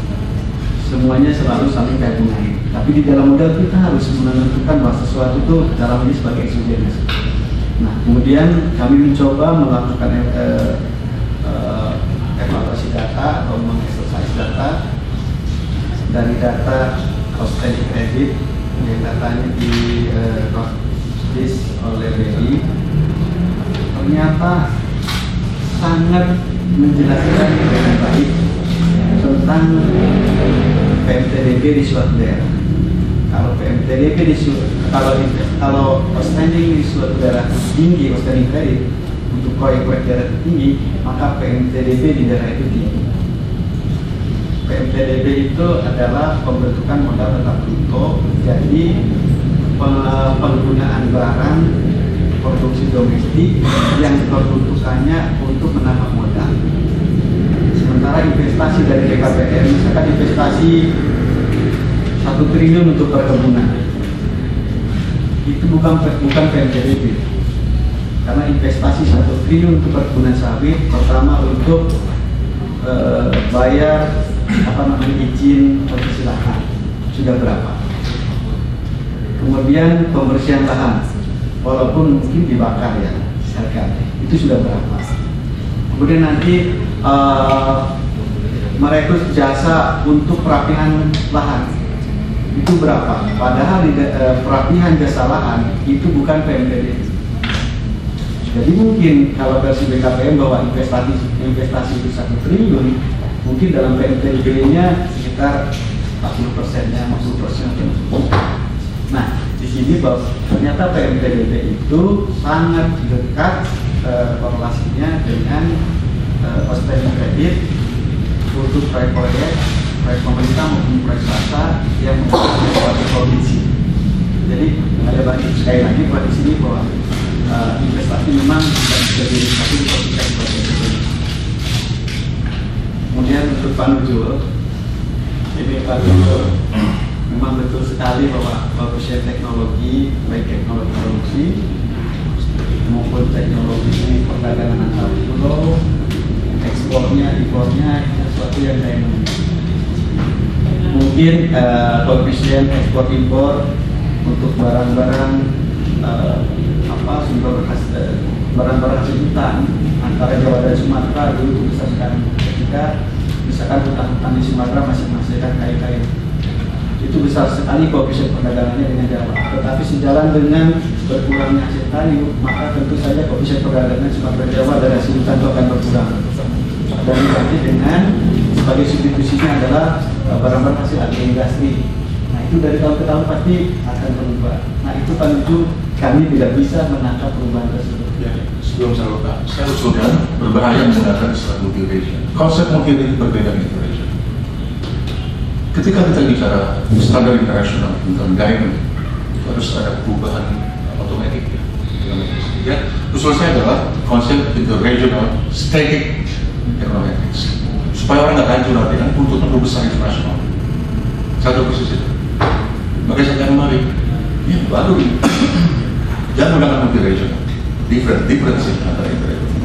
semuanya selalu saling kait mengait. Tapi di dalam model kita harus menentukan bahwa sesuatu itu dalam ini sebagai exogenous. Nah, kemudian kami mencoba melakukan evaluasi data atau mengeksersis data dari data cost and credit yang datanya di oleh BI. Ternyata sangat menjelaskan dengan baik tentang PMTDB di suatu daerah. Kalau PMTDB kalau outstanding di suatu daerah tinggi, outstanding credit untuk proyek-proyek daerah itu tinggi, maka PMTDB di daerah itu tinggi. PMTDB itu adalah pembentukan modal tetap bruto, jadi penggunaan barang produksi domestik yang peruntukannya untuk menambah modal. Sementara investasi dari BKPM, misalkan investasi 1 triliun untuk perkebunan, itu bukan PMTDB, karena investasi 1 triliun untuk perkebunan sawit, pertama untuk bayar izin posisi lahan sudah berapa, kemudian pembersihan lahan walaupun mungkin dibakar ya, misalkan itu sudah berapa. Kemudian nanti merekrut jasa untuk perapihan lahan itu berapa? Padahal di perapihan jasa lahan itu bukan PMPD. Jadi mungkin kalau versi BKPM bahwa investasi itu 1 triliun, mungkin dalam PMPD-nya sekitar 40%-nya, 50%. Nah, di sini bahwa ternyata PMPDB itu sangat dekat korelasinya dengan outstanding kredit untuk proyek-proyek pemerintah maupun proyek swasta yang menggunakan suatu provinsi. Jadi ada banyak sekali lagi di sini bahwa investasi memang bisa dilihat di provinsi. Kemudian untuk Pak Nujul, ini Pak Nujul, memang betul sekali bahwa bagusnya teknologi, baik teknologi produksi maupun teknologi perdagangan antar pulau, ekspornya, impornya, sesuatu yang dynamic. Mungkin koefisien ekspor impor untuk barang-barang barang-barang hasil hutan antara Jawa dan Sumatera dulu besar sekali. Ketika misalkan hutan-hutan di Sumatera masih menghasilkan kayu-kayu, itu besar sekali koefisien perdagangannya dengan Jawa. Tetapi sejalan dengan berkurangnya hasil kayu, maka tentu saja koefisien perdagangan Sumatera Jawa dan hasil hutan itu akan berkurang. Dan nanti dengan sebagai substitusinya adalah barang-barang hasil agri-industri. Nah itu dari tahun ke tahun pasti akan berubah. Nah itu menuju kami tidak bisa menangkap perubahan tersebut. Ya, sebelum saya lupa, saya usulkan berbahaya menggunakan istilah multi-region. Konsep multi-region berbeda dengan inter-region. Ketika kita bicara standar internasional tentang guidance, itu harus ada perubahan otomatis ya. Usul saya adalah konsep interregional static economics, supaya orang nggak hancur nanti kan untuk besar internasional. Satu persis itu. Makanya saya kembali, ya baru ini. Jangan menggunakan multi-regional, different sih antara interregional.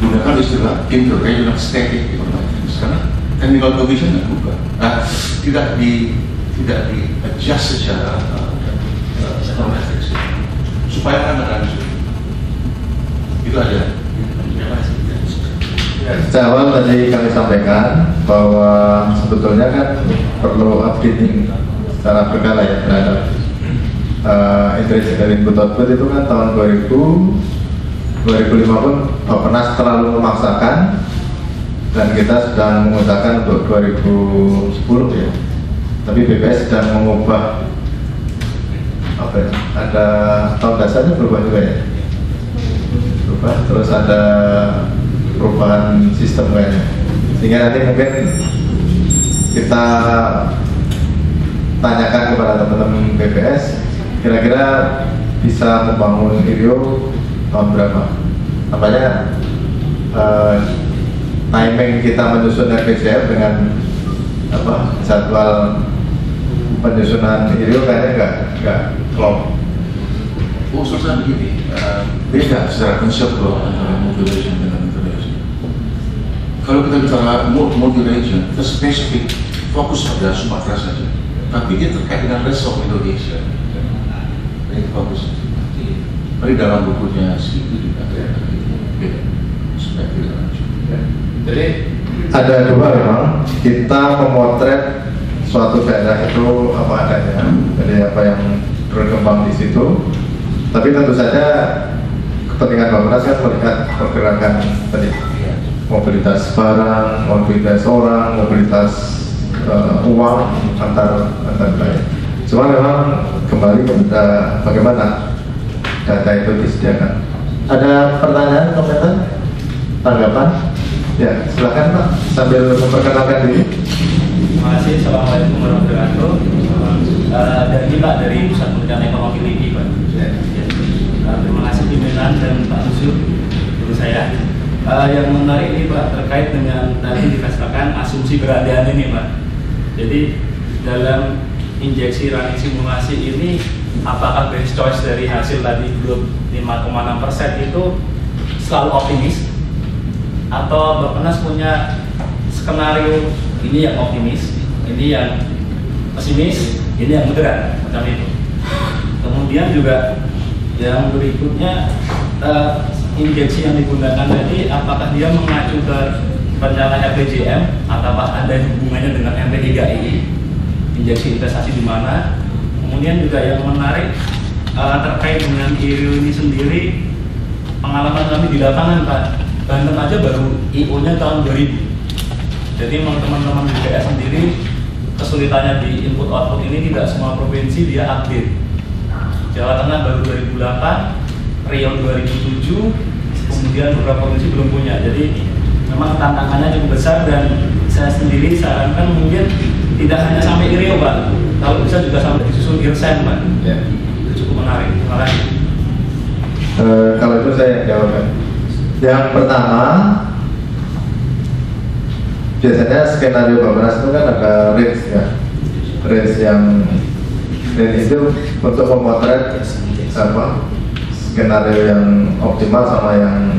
Gunakan istilah interregional static economics karena technical provision nggak berubah. Tidak di adjust secara econometrics supaya orang nggak hancur. Itu aja. Sejak awal tadi kami sampaikan bahwa sebetulnya kan perlu updating secara berkala ya terhadap intrinsic input output itu kan tahun 2005 pun pernah terlalu memaksakan dan kita sedang mengusahakan untuk 2010 ya. Tapi BPS sedang mengubah apa ya? Ada tahun dasarnya berubah juga ya. Berubah terus ada perubahan sistem kayaknya. Sehingga nanti mungkin kita tanyakan kepada teman-teman BPS kira-kira bisa membangun IRIO tahun berapa. Apanya timing kita menyusun RPJM dengan jadwal penyusunan IRIO kayaknya nggak klop. Usul saya begini, beda secara konseptual antara multi-region dengan interregional. Kalau kita bicara multi-region, kita spesifik fokus pada Sumatera saja, tapi dia terkait dengan rest of Indonesia. Itu fokus. Tapi dalam bukunya segitu juga beda, supaya tidak lanjut. Jadi ada dua memang, kita memotret suatu daerah itu apa adanya, jadi apa yang berkembang di situ. Tapi tentu saja kepentingan Bappenas kan melihat pergerakan tadi mobilitas barang, mobilitas orang, mobilitas uang antar wilayah. Cuma memang kembali kepada bagaimana data itu disediakan. Ada pertanyaan, komentar, tanggapan? Ya, silakan Pak, sambil memperkenalkan diri. Terima kasih. Assalamualaikum warahmatullahi wabarakatuh. Dari Pak dari Pusat Penelitian Ekonomi LIPI Pak. Terima kasih pimpinan dan Pak Susu guru saya. Yang menarik ini Pak terkait dengan tadi dikatakan asumsi keadaan ini Pak. Jadi dalam injeksi running simulasi ini apakah base choice dari hasil tadi growth 5,6% itu selalu optimis atau Bappenas punya skenario ini yang optimis, ini yang pesimis, ini yang moderat macam itu. Kemudian juga Yang berikutnya, injeksi yang digunakan tadi apakah dia mengacu ke rencana RPJM atau ada hubungannya dengan MP3I, injeksi investasi di mana? Kemudian juga yang menarik terkait dengan IRIO ini sendiri, pengalaman kami di lapangan Pak, Banten aja baru IO-nya tahun 2000. Jadi memang teman-teman di BPS sendiri kesulitannya di input output ini tidak semua provinsi dia update. Jawa Tengah baru 2008, Riau 2007, kemudian beberapa provinsi belum punya. Jadi memang tantangannya cukup besar dan saya sendiri sarankan mungkin tidak hanya sampai Riau Pak, kalau bisa juga sampai disusun Irsen Pak. Ya. Itu cukup menarik. Terima kasih. Kalau itu saya jawabkan. Yang pertama, biasanya skenario Bappenas itu kan ada range ya, range itu untuk memotret skenario yang optimal sama yang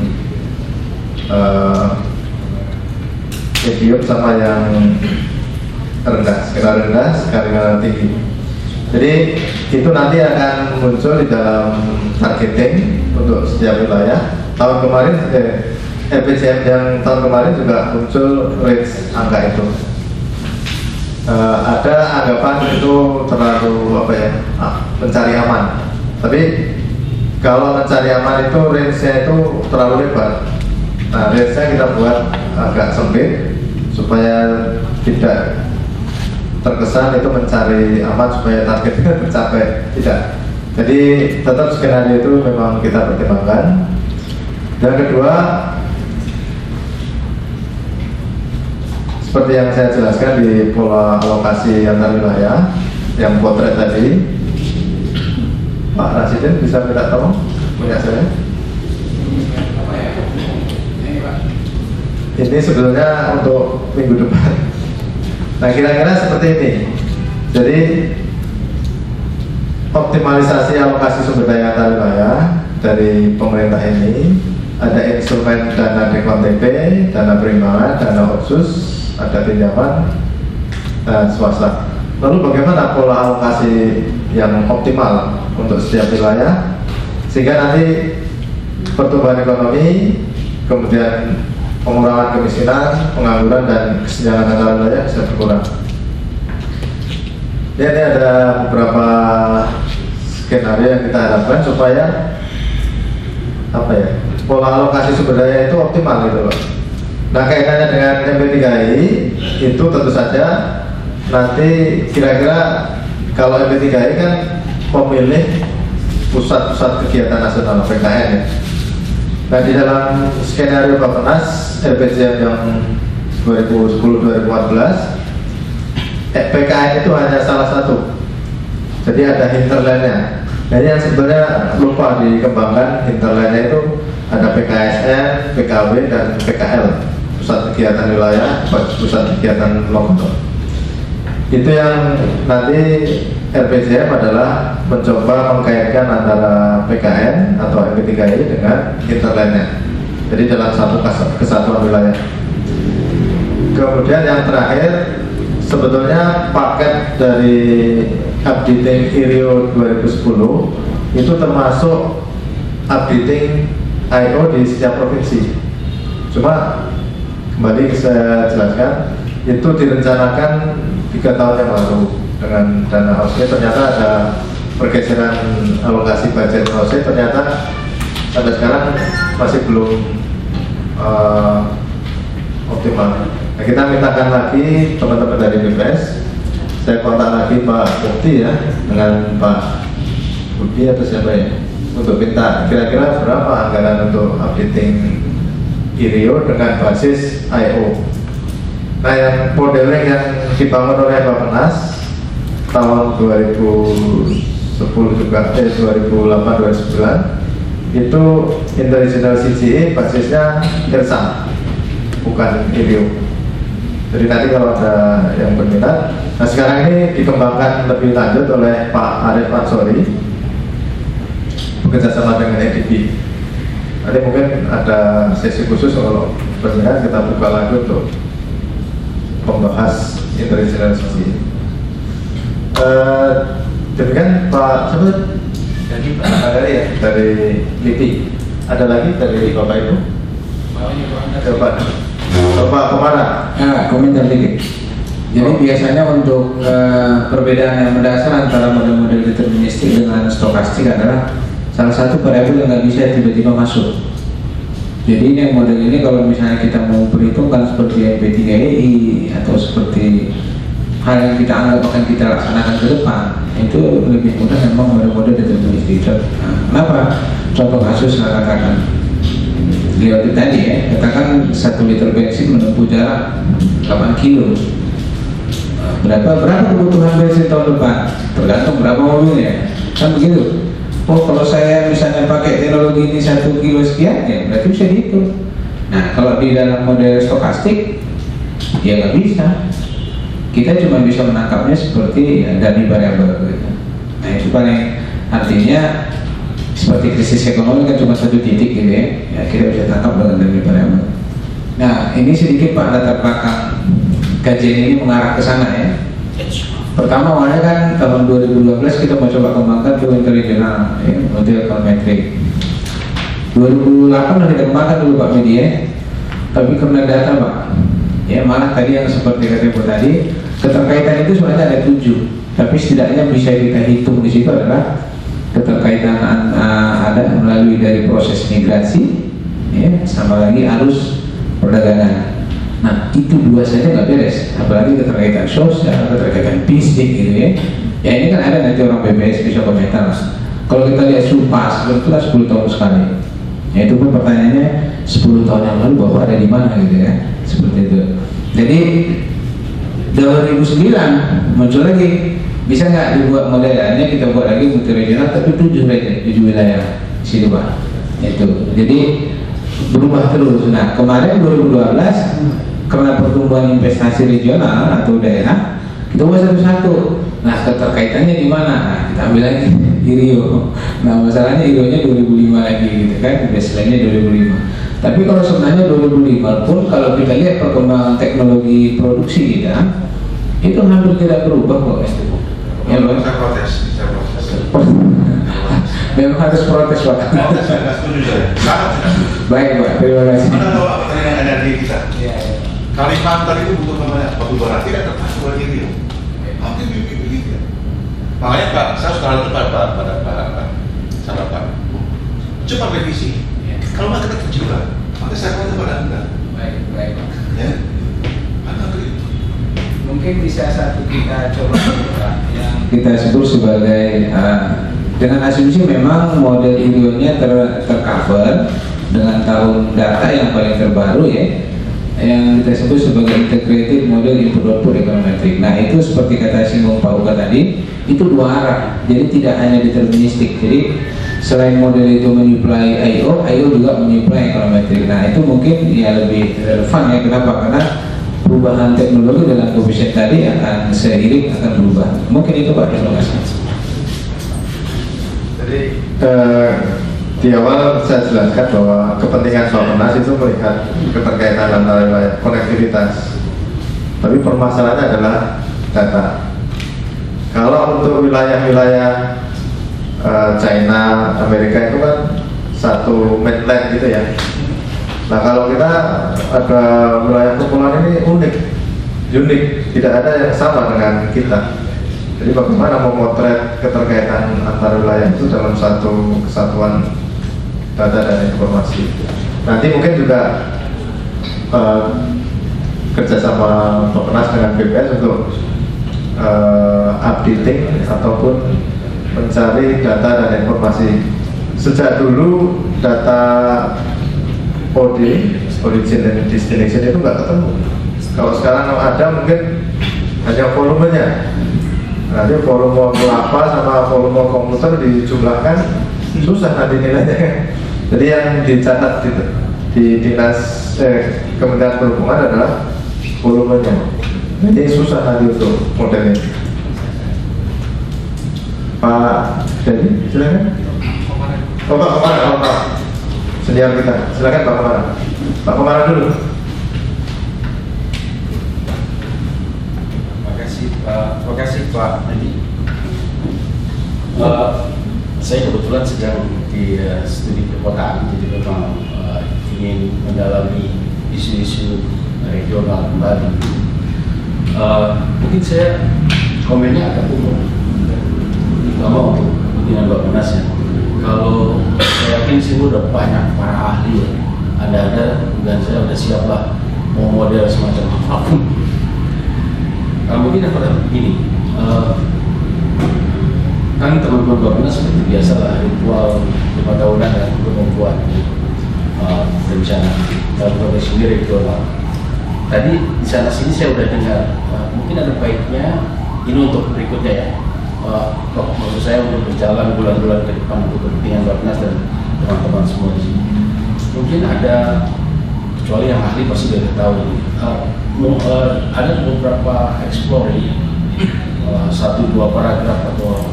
medium sama yang rendah, skenario rendah, skenario tinggi. Jadi itu nanti akan muncul di dalam targeting untuk setiap wilayah. Tahun kemarin RPJM yang tahun kemarin juga muncul range angka itu. Ada anggapan itu terlalu mencari aman. Tapi kalau mencari aman itu range-nya itu terlalu lebar. Nah, range-nya kita buat agak sempit supaya tidak terkesan itu mencari aman supaya targetnya tercapai. Tidak. Jadi tetap skenario itu memang kita pertimbangkan. Yang kedua, seperti yang saya jelaskan di pola alokasi antar wilayah yang potret tadi, Pak Rasiden bisa minta tolong punya saya. Ini sebetulnya untuk minggu depan. Nah, kira-kira seperti ini. Jadi optimalisasi alokasi sumber daya antar wilayah dari pemerintah ini ada instrumen dana dekon TP, dana perimbangan, dana otsus, ada pinjaman dan swasta. Lalu bagaimana pola alokasi yang optimal untuk setiap wilayah sehingga nanti pertumbuhan ekonomi, kemudian pengurangan kemiskinan, pengangguran dan kesenjangan antar wilayah bisa berkurang. Ini ada beberapa skenario yang kita harapkan supaya pola alokasi sumber daya itu optimal gitu loh. Nah, kaitannya dengan MP3I itu tentu saja nanti kira-kira kalau MP3I kan pemilih pusat-pusat kegiatan nasional PKN ya. Nah, di dalam skenario Bappenas RPJM yang 2010-2014 PKN itu hanya salah satu. Jadi ada hinterlandnya. Nah, ini yang sebetulnya lupa dikembangkan. Hinterlandnya itu ada PKSN, PKW, dan PKL, pusat kegiatan wilayah, pusat kegiatan lokal. Itu yang nanti RPJM adalah mencoba mengkaitkan antara PKN atau MP3I dengan hinterlandnya. Jadi dalam satu kesatuan wilayah. Kemudian yang terakhir, sebetulnya paket dari updating IRIO 2010 itu termasuk updating IO di setiap provinsi. Cuma kembali saya jelaskan, itu direncanakan 3 tahun yang lalu dengan dana OSE. Ternyata ada pergeseran alokasi budget OSE, ternyata sampai sekarang masih belum optimal. Nah, kita mintakan lagi teman-teman dari BPS, saya kontak lagi Pak Bukti ya, dengan Pak Budi atau siapa ya, untuk minta kira-kira berapa anggaran untuk updating IRIO dengan basis IO. Nah, yang modeling yang dibangun oleh Bappenas tahun 2010 juga 2008-2009 itu International CGE basisnya IRSAM, bukan IRIO. Jadi nanti kalau ada yang berminat, nah sekarang ini dikembangkan lebih lanjut oleh Pak Arif Ansori bekerjasama dengan EDB. Nanti mungkin ada sesi khusus kalau berminat kita buka lagi untuk membahas International CGE. Demikian Pak Sebut. Dari Pak. Dari ya, dari LIPI. Ada lagi dari Bapak Ibu? Bapak kemana? Komentar dikit. Jadi biasanya untuk perbedaan yang mendasar antara model-model deterministik dengan stokastik adalah salah satu variabel yang nggak bisa tiba-tiba masuk. Jadi ini yang model ini kalau misalnya kita mau perhitungkan seperti MP3EI atau seperti hal yang kita anggap akan kita laksanakan ke depan, itu lebih mudah memang model-model deterministik. Kenapa? Contoh kasus saya katakan lewat tadi ya, katakan 1 liter bensin menempuh jarak 8 kilo. Berapa kebutuhan bensin tahun depan? Tergantung berapa mobilnya, kan begitu. Oh, kalau saya misalnya pakai teknologi ini 1 kilo sekian, ya berarti bisa dihitung. Nah, kalau di dalam model stokastik, ya nggak bisa. Kita cuma bisa menangkapnya seperti dari variabel gitu. Nah, itu paling artinya seperti krisis ekonomi kan cuma 1 titik gitu ya, kita bisa tangkap dengan dari variabel. Nah, ini sedikit Pak latar belakang kajian ini mengarah ke sana ya. Pertama awalnya kan tahun 2012 kita mau coba kembangkan dua interregional ya, model econometric. 2008 sudah kita kembangkan dulu Pak Media, tapi karena data Pak, ya malah tadi yang seperti kata Ibu tadi, keterkaitan itu sebenarnya ada 7, tapi setidaknya bisa kita hitung di situ adalah keterkaitan ada melalui dari proses migrasi, ya, sama lagi arus perdagangan. Nah, itu 2 saja nggak beres, apalagi keterkaitan sosial, keterkaitan bisnis gitu ya. Ya ini kan ada nanti orang BPS bisa komentar. Kalau kita lihat Supas, sebetulnya 10 tahun sekali. Ya itu pun pertanyaannya 10 tahun yang lalu Bapak ada di mana gitu ya, seperti itu. Jadi 2009 muncul lagi, bisa nggak dibuat modelannya, kita buat lagi multiregional tapi 7 wilayah situ Pak. Itu. Jadi berubah terus. Nah, kemarin 2012 karena pertumbuhan investasi regional atau daerah, kita buat satu-satu. Nah, keterkaitannya di mana? Nah, kita ambil lagi di Rio. Nah, masalahnya Rio-nya 2005 lagi gitu kan, baseline-nya 2005. Tapi kalau sebenarnya 2005 pun kalau kita lihat perkembangan teknologi produksi kita, itu hampir tidak berubah kok. Ya, Bang. Saya protes. Memang harus protes Pak. Baik Pak, terima kasih. Mana tahu apa tadi yang energi kita? Ya, ya. Kalimantan itu butuh namanya batu bara, tidak termasuk lagi Rio. Hampir begitu. Makanya Pak, saya sudah tepat pada Pak sahabat. Cepat revisi. Kalau nggak kita terjebak, maka saya katakan pada Anda. Baik. Ya, Anda beri. Mungkin bisa satu kita coba yang kita sebut sebagai dengan asumsi memang model Rio-nya tercover dengan tahun data yang paling terbaru ya, yang kita sebut sebagai integrated model input-output econometric. Nah itu seperti kata singgung Pak Uga tadi, itu 2 arah, jadi tidak hanya deterministik. Jadi selain model itu menyuplai IO juga menyuplai econometric. Nah itu mungkin ya lebih relevan ya, kenapa? Karena perubahan teknologi dalam koefisien tadi akan seiring akan berubah. Mungkin itu Pak, terima kasih. Jadi di awal saya jelaskan bahwa kepentingan Bapenas itu melihat keterkaitan antara wilayah konektivitas. Tapi permasalahannya adalah data. Kalau untuk wilayah-wilayah China, Amerika itu kan satu mainland gitu ya. Nah kalau kita ada wilayah kepulauan ini unik, tidak ada yang sama dengan kita. Jadi bagaimana memotret keterkaitan antar wilayah itu dalam satu kesatuan data dan informasi. Nanti mungkin juga kerjasama Bapenas dengan BPS untuk updating ataupun mencari data dan informasi. Sejak dulu data OD, origin dan destination itu nggak ketemu. Kalau sekarang ada mungkin hanya volumenya. Nanti volume kelapa sama volume komputer dijumlahkan susah nanti nilainya. Jadi yang dicatat di dinas Kementerian Perhubungan adalah volumenya. Jadi susah nanti untuk modelnya. Pak Dedi, silakan. Pak Komara, Pak senior kita, silakan Pak Komara. Pak Komara dulu. Terima kasih Pak Dedi. Saya kebetulan sedang di studi perkotaan, jadi memang ingin mendalami isu-isu regional kembali. Mungkin saya komennya agak umum, terutama untuk kepentingan Bappenas ya. Kalau saya yakin sih udah banyak para ahli ya. Ada dan saya udah siap lah mau model semacam apapun. Mungkin yang pertama begini, kan teman-teman Bappenas seperti biasa lah ritual 5 tahunan ya untuk membuat rencana dalam konteks ini regional. Tadi di sana sini saya udah dengar mungkin ada baiknya ini untuk berikutnya ya. Maksud saya untuk berjalan bulan-bulan ke depan untuk kepentingan Bappenas dan teman-teman semua di sini. Mungkin ada, kecuali yang ahli pasti sudah tahu ini. Ada beberapa explore 1-2 paragraf atau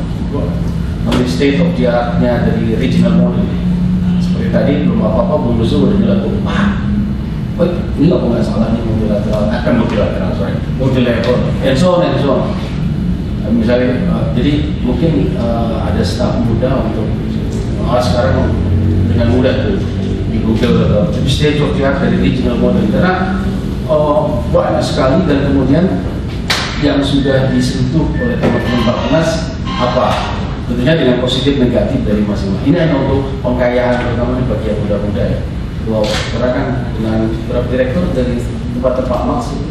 state of the art-nya dari regional model. Seperti tadi belum apa-apa Bung Lusu udah bilang ini nggak salah nih multilateral, multilevel, and so on. Misalnya, jadi mungkin ada staf muda untuk sekarang dengan mudah tuh di Google state of the art dari regional model karena banyak sekali dan kemudian yang sudah disentuh oleh teman-teman Bappenas apa tentunya dengan positif negatif dari masing-masing. Ini hanya untuk pengkayaan terutama bagi yang muda-muda ya. Karena kan dengan beberapa direktur dari tempat-tempat maksud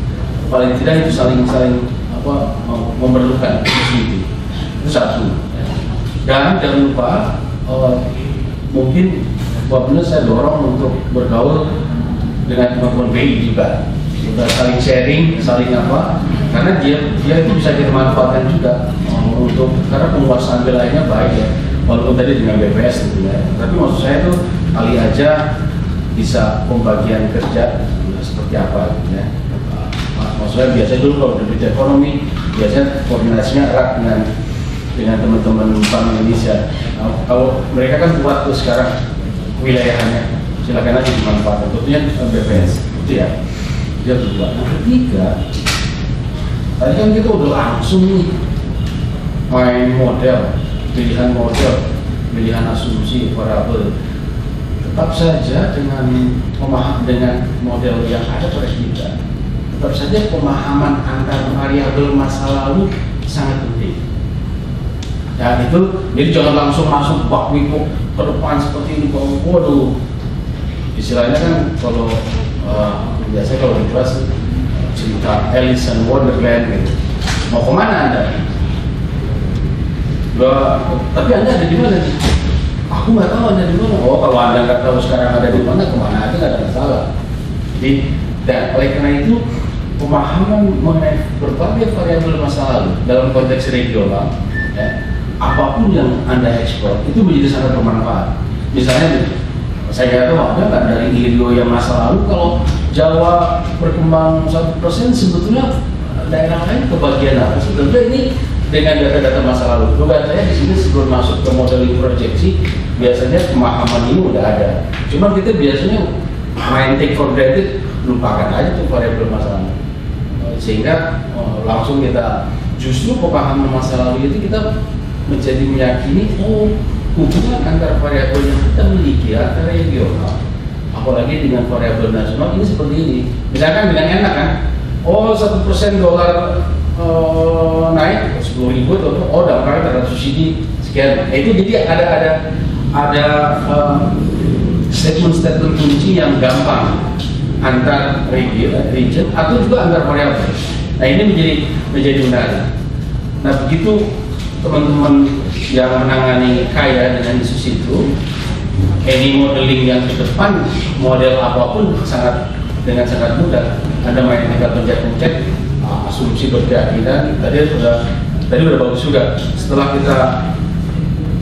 paling tidak itu saling memerlukan itu satu. Dan jangan lupa mungkin Bappenas saya dorong untuk bergaul dengan teman-teman BI juga. Kita saling sharing, saling karena dia itu bisa dimanfaatkan juga untuk karena penguasaan wilayahnya baik ya. Walaupun tadi dengan BPS tentunya. Tapi maksud saya itu kali aja bisa pembagian kerja seperti apa gitu ya. Maksudnya biasanya dulu kalau di bidang ekonomi biasanya koordinasinya erat dengan teman-teman Bank Indonesia. Kalau mereka kan buat tuh sekarang wilayahnya, silakan aja dimanfaatkan. Tentunya BPS itu ya. Dia berdua. Nah ketiga, tadi kan kita udah langsung nih main model, pilihan asumsi variabel. Tetap saja dengan model yang ada pada kita, tetap saja pemahaman antar variabel masa lalu sangat penting. Dan itu, jadi jangan langsung masuk bak wiko ke depan seperti ini. Waduh, istilahnya kan kalau biasanya kalau di kelas cerita Alice in Wonderland gitu. Mau kemana Anda? Tapi Anda ada di mana nih? Aku nggak tahu Anda di mana. Oh, kalau Anda nggak tahu sekarang ada di mana, kemana aja nggak ada masalah. Jadi, dan oleh karena itu pemahaman mengenai berbagai variabel masa lalu dalam konteks regional, ya, apapun yang Anda eksplor itu menjadi sangat bermanfaat. Misalnya, saya tahu ada nggak dari Irio yang masa lalu kalau Jawa berkembang 1% sebetulnya daerah lain kebagian apa? Sebetulnya ini dengan data-data masa lalu. Dugaan saya di sini sebelum masuk ke modeling proyeksi biasanya pemahaman ini udah ada. Cuma kita biasanya main take for granted, lupakan aja tuh variabel masa lalu. Sehingga langsung kita justru pemahaman masa lalu itu kita menjadi meyakini hubungan antara variabel yang kita miliki antara regional apalagi dengan variabel nasional ini seperti ini. Misalkan dengan enak kan, 1% dolar naik 10.000 atau dalam kali terhadap subsidi sekian. Itu jadi ada statement kunci yang gampang antar region atau juga antar variabel. Nah ini menjadi menarik. Nah begitu teman-teman yang menangani kaya dengan isu itu, any modeling yang ke depan model apapun dengan sangat mudah. Anda main tinggal pencet asumsi berkeyakinan. Tadi udah bagus juga. Setelah kita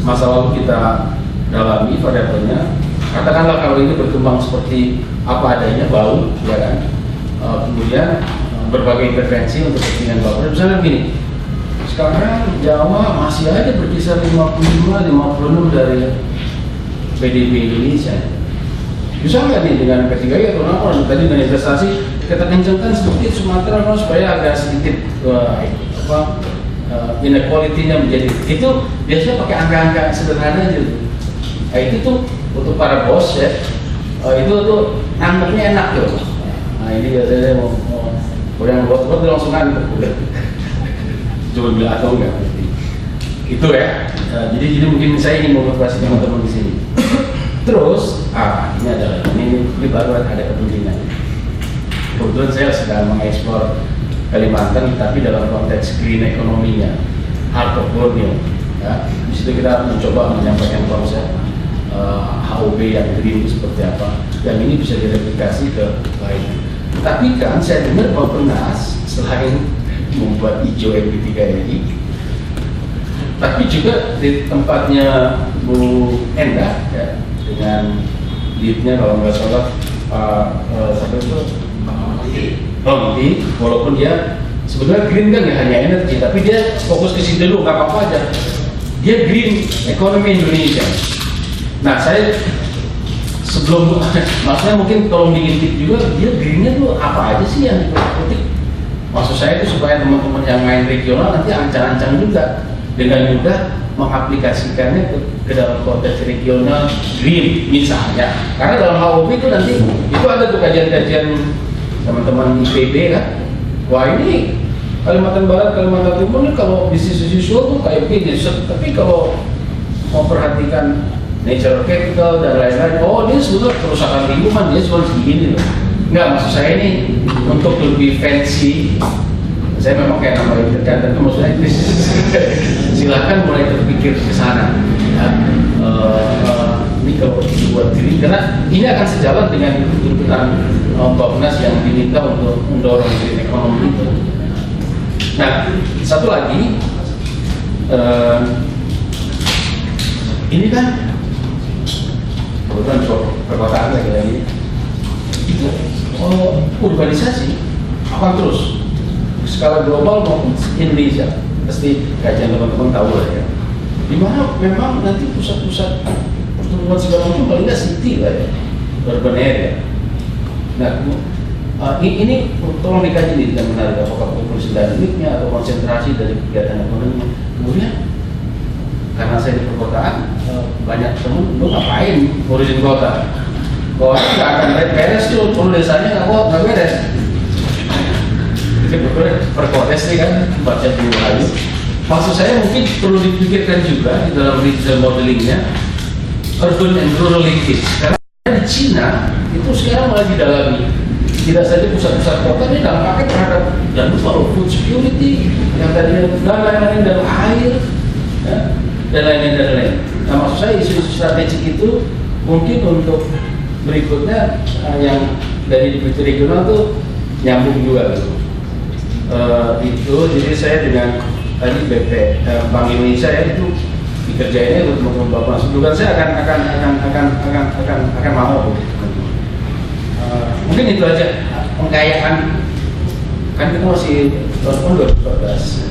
masa lalu kita dalami variabelnya, katakanlah kalau ini berkembang seperti apa adanya, bau, ya kan. Kemudian berbagai intervensi untuk kepentingan Bapak. Misalnya begini, sekarang Jawa masih aja berkisar 55-56 dari PDB Indonesia. Bisa nggak nih dengan P3I atau apa? Tadi dengan investasi kita kencangkan sedikit Sumatera supaya agak sedikit inequality-nya menjadi itu biasanya pakai angka-angka sederhana aja tuh. Nah, itu tuh untuk para bos ya, itu tuh nangkepnya enak tuh. Nah ini biasanya mau yang bos-bos langsung nangkep udah. Coba bilang atau enggak itu ya. Jadi mungkin saya ingin memotivasi teman-teman di sini. Terus ini adalah ini baru ada kepentingan. Kebetulan saya sedang mengeksplor Kalimantan, tapi dalam konteks green ekonominya, Heart of Borneo. Ya, di situ kita mencoba menyampaikan konsep HOB yang green itu seperti apa, dan ini bisa direplikasi ke lain. Tapi kan saya dengar Bapak Penas selain membuat hijau MP3 ini, tapi juga di tempatnya Bu Endah ya, dengan leadnya kalau nggak salah sampai itu Romti, walaupun dia sebetulnya green kan nggak hanya energi, tapi dia fokus ke situ dulu, nggak apa-apa aja. Dia green ekonomi Indonesia. Nah saya sebelum maksudnya mungkin tolong diintip juga, dia greennya tuh apa aja sih yang dipetik? Maksud saya itu supaya teman-teman yang main regional nanti ancang-ancang juga dengan mudah mengaplikasikannya ke dalam konteks regional green misalnya. Karena dalam HOB itu nanti itu ada tuh kajian-kajian teman-teman IPB kan. Wah ini Kalimantan Barat, Kalimantan Timur ini kalau bisnis usual tuh kayak gini. Tapi kalau mau perhatikan natural capital dan lain-lain, oh dia sebetulnya kerusakan lingkungan dia cuma segini loh. Enggak, maksud saya ini untuk lebih fancy. Saya memang kayak nama dan maksudnya silakan mulai terpikir ke sana. Ya. Ini kalau dibuat diri, karena ini akan sejalan dengan tuntutan Mbak Penas yang diminta untuk mendorong green ekonomi itu. Nah, satu lagi, ini kan kebetulan perkotaan lagi itu urbanisasi akan terus skala global maupun Indonesia, pasti kajian teman-teman tahu lah ya. Dimana memang nanti pusat-pusat pertumbuhan segala macam paling nggak city lah ya, urban area. Nah, ini tolong dikaji nih dengan menarik, apakah populasi dinamiknya atau konsentrasi dari kegiatan ekonomi. Kemudian karena saya di perkotaan, banyak teman lu ngapain ngurusin kota? Kota nggak akan beres tuh, kalau desanya nggak beres. Perkotes nih kan baca dulu aja. Maksud saya mungkin perlu dipikirkan juga di dalam regional modelingnya urban and rural linkage. Karena di Cina itu sekarang mulai didalami. Tidak saja pusat-pusat kota ini dampaknya terhadap dan food security yang tadinya dan lain-lain dan air ya, dan lain-lain. Nah maksud saya isu-isu strategik itu mungkin untuk berikutnya yang dari divisi regional tuh nyambung juga gitu. Itu jadi saya dengan tadi Bank Indonesia ya itu dikerjainnya untuk membawa masuk. Bukan saya akan mau. Mungkin itu aja pengkayaan kan kita masih tahun 2014.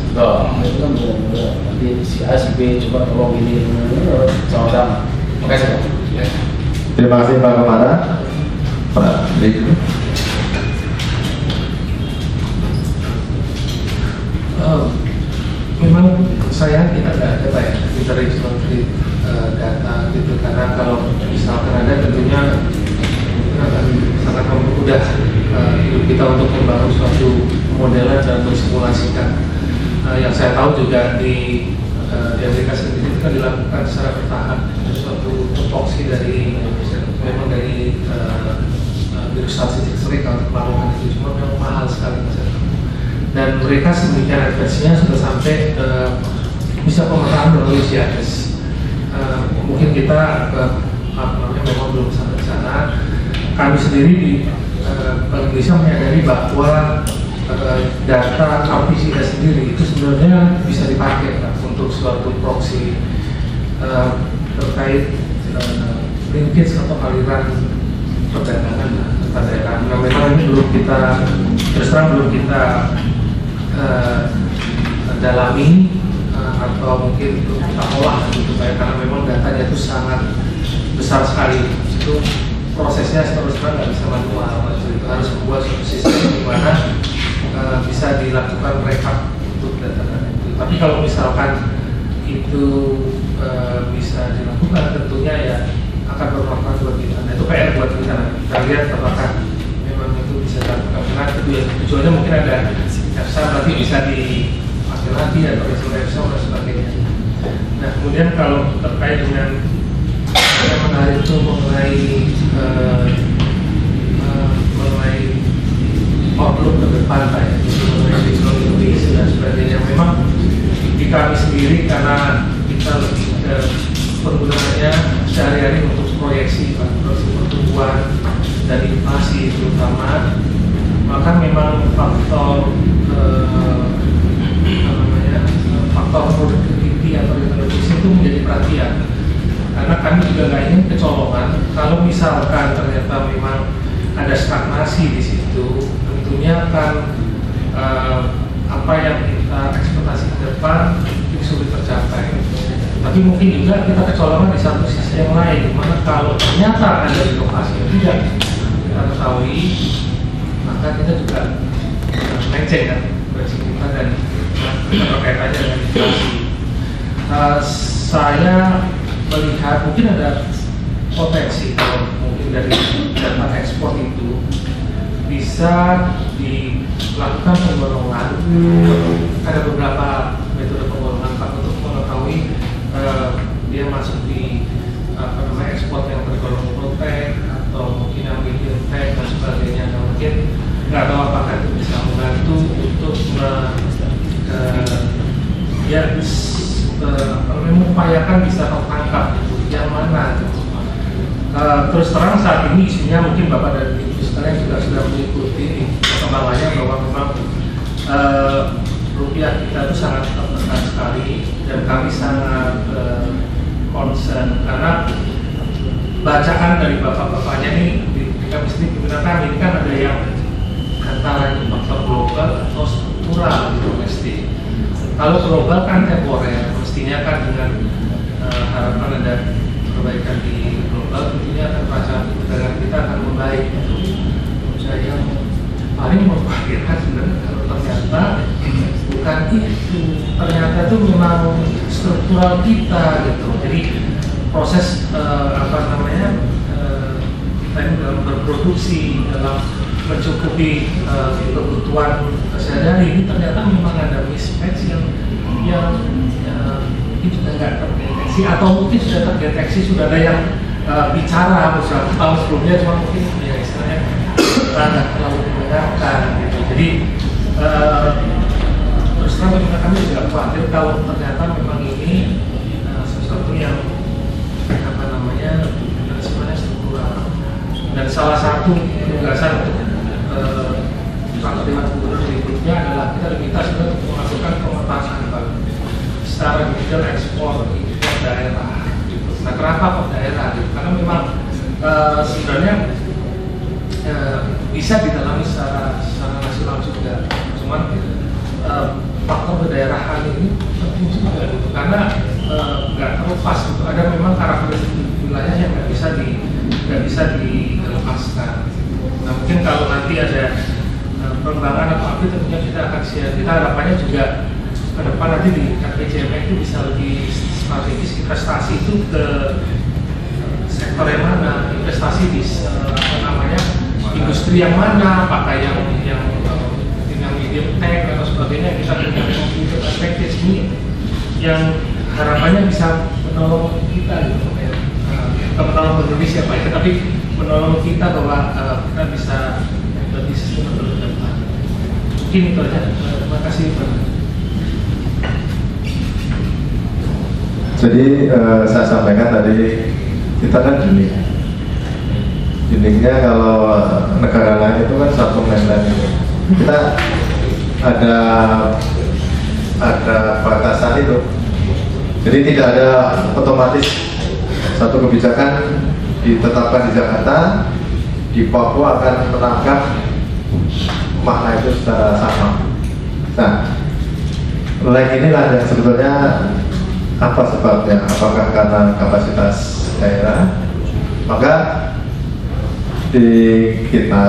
Itu kan nanti si A si B coba tolong ini sama-sama. Makasih Pak. Terima kasih Pak Kepala. Pak Rik. Memang sayang kita nggak ada Pak ya interoperability data gitu, karena kalau misalkan ada tentunya akan sangat mempermudah hidup kita untuk membangun suatu modelan dan mensimulasikan. Yang saya tahu juga di Amerika sendiri itu kan dilakukan secara bertahap, suatu tupoksi dari memang dari Biro Statistik mereka untuk melakukan itu, cuma memang mahal sekali Mas. Dan mereka sedemikian advance-nya sudah sampai bisa pemetaan melalui CIS. Mungkin kita memang belum sampai ke sana. Kami sendiri di Bank Indonesia menyadari bahwa data RPCS sendiri itu sebenarnya bisa dipakai untuk suatu proxy terkait linkage atau aliran perdagangan antar daerah. Nah, memang ini belum kita terus terang belum kita dalami atau mungkin itu kita olah gitu kayak, karena memang datanya itu sangat besar sekali. Itu prosesnya terus terang nggak bisa manual, itu harus membuat suatu sistem di mana bisa dilakukan rekap untuk data itu. Tapi kalau misalkan itu bisa dilakukan, tentunya ya akan bermanfaat buat kita. Nah, itu PR buat kita. Kita lihat apakah memang itu bisa dilakukan. Karena tujuannya mungkin ada EFSA, berarti bisa dipakai lagi atau EFSA dan sebagainya. Nah, kemudian kalau terkait dengan yang menarik itu mengenai outlook ke depan, mengenai teknologi dan sebagainya. Memang di kami sendiri karena kita lebih ke penggunaannya sehari-hari untuk proyeksi pertumbuhan dan inflasi terutama, maka memang faktor faktor produktiviti atau teknologi itu menjadi perhatian. Karena kami juga nggak ingin kecolongan kalau misalkan ternyata memang ada stagnasi di situ, tentunya akan apa yang kita ekspektasi ke depan itu sulit tercapai. Tapi mungkin juga kita kecolongan di satu sisi yang lain, dimana kalau ternyata ada inovasi yang tidak kita ketahui, maka kita juga melenceng kan proyeksi kita dan kita berkaitannya dengan inflasi. Saya melihat mungkin ada potensi kalau mungkin dari data ekspor itu bisa dilakukan penggolongan. Ada beberapa metode penggolongan Pak untuk mengetahui dia masuk di ekspor yang tergolong low tech atau mungkin yang medium tech dan sebagainya. Nah, mungkin nggak tahu apakah itu bisa membantu untuk mengupayakan bisa tertangkap yang mana. Terus terang saat ini isunya mungkin Bapak dan Ibu sekalian juga sudah mengikuti perkembangannya bahwa memang rupiah kita itu sangat tertekan sekali dan kami sangat concern karena bacaan dari bapak-bapaknya ini di kami sendiri kami ini kan ada yang antara faktor global atau struktural di domestik. Kalau global kan temporer, mestinya kan dengan harapan ada perbaikan di global, tentunya akan perasaan perdagangan kita akan membaik. Saya paling memperkirakan sebenarnya kalau ternyata bukan itu, ternyata itu memang struktural kita gitu. Jadi proses kita ini dalam berproduksi, dalam mencukupi kebutuhan sehari-hari ini ternyata memang ada mismatch yang mungkin sudah nggak terdeteksi atau mungkin sudah terdeteksi, sudah ada yang bicara beberapa tahun sebelumnya, cuma mungkin ya istilahnya nggak terlalu didengarkan gitu. Jadi terus terang bagi kami juga khawatir kalau ternyata memang ini sesuatu yang sebenarnya struktural. Dan salah satu penugasan untuk kantor Dewan Gubernur berikutnya adalah kita diminta sudah untuk melakukan pemetasan secara detail ekspor per daerah. Gitu. Nah, kenapa per daerah? Gitu. Karena memang sebenarnya bisa didalami secara nasional juga. Cuman faktor kedaerahan ini penting juga, gitu. Karena nggak terlepas gitu. Ada memang karakteristik wilayah yang nggak bisa dilepaskan. Nah, mungkin kalau nanti ada pengembangan atau apa, tentunya kita akan share. Kita harapannya juga ke depan nanti di KPJME itu bisa lebih strategis investasi itu ke sektor yang mana, investasi di industri yang mana, apakah yang medium tech atau sebagainya. Kita punya computer perspektif ini yang harapannya bisa menolong kita gitu, bukan menolong Indonesia Pak ya, tapi menolong kita bahwa kita bisa lebih sustainable ke depan. Mungkin itu aja. Terima kasih Pak. Jadi saya sampaikan tadi kita kan dindingnya kalau negara lain itu kan satu mainland gitu. Kita ada batasan itu. Jadi tidak ada otomatis satu kebijakan ditetapkan di Jakarta, di Papua akan menangkap makna itu secara sama. Nah, lag inilah yang sebetulnya apa sebabnya? Apakah karena kapasitas daerah? Maka di kita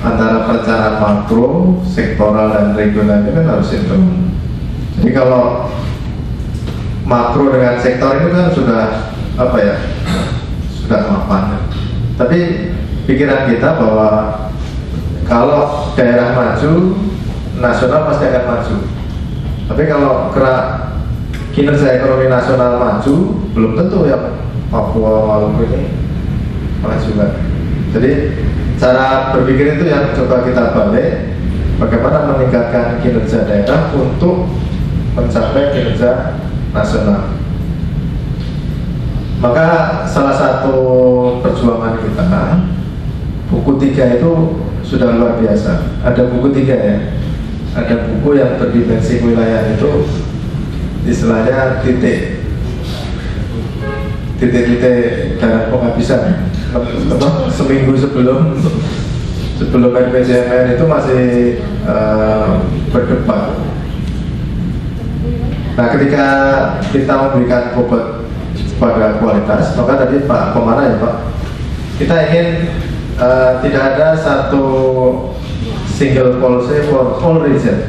antara perencanaan makro, sektoral dan regional itu kan harus sinkron. Jadi kalau makro dengan sektor itu kan sudah apa ya, sudah mapan. Tapi pikiran kita bahwa kalau daerah maju, nasional pasti akan maju. Tapi kalau kinerja ekonomi nasional maju, belum tentu yang Papua Maluku ini maju kan. Jadi cara berpikir itu yang coba kita balik, bagaimana meningkatkan kinerja daerah untuk mencapai kinerja nasional. Maka salah satu perjuangan kita, buku 3 itu sudah luar biasa. Ada buku 3 ya, ada buku yang berdimensi wilayah itu istilahnya titik-titik dalam penghabisan. Seminggu sebelum RPJMN itu masih berdebat. Nah, ketika kita memberikan bobot pada kualitas, maka tadi Pak Komara ya Pak, kita ingin tidak ada satu single policy for all region.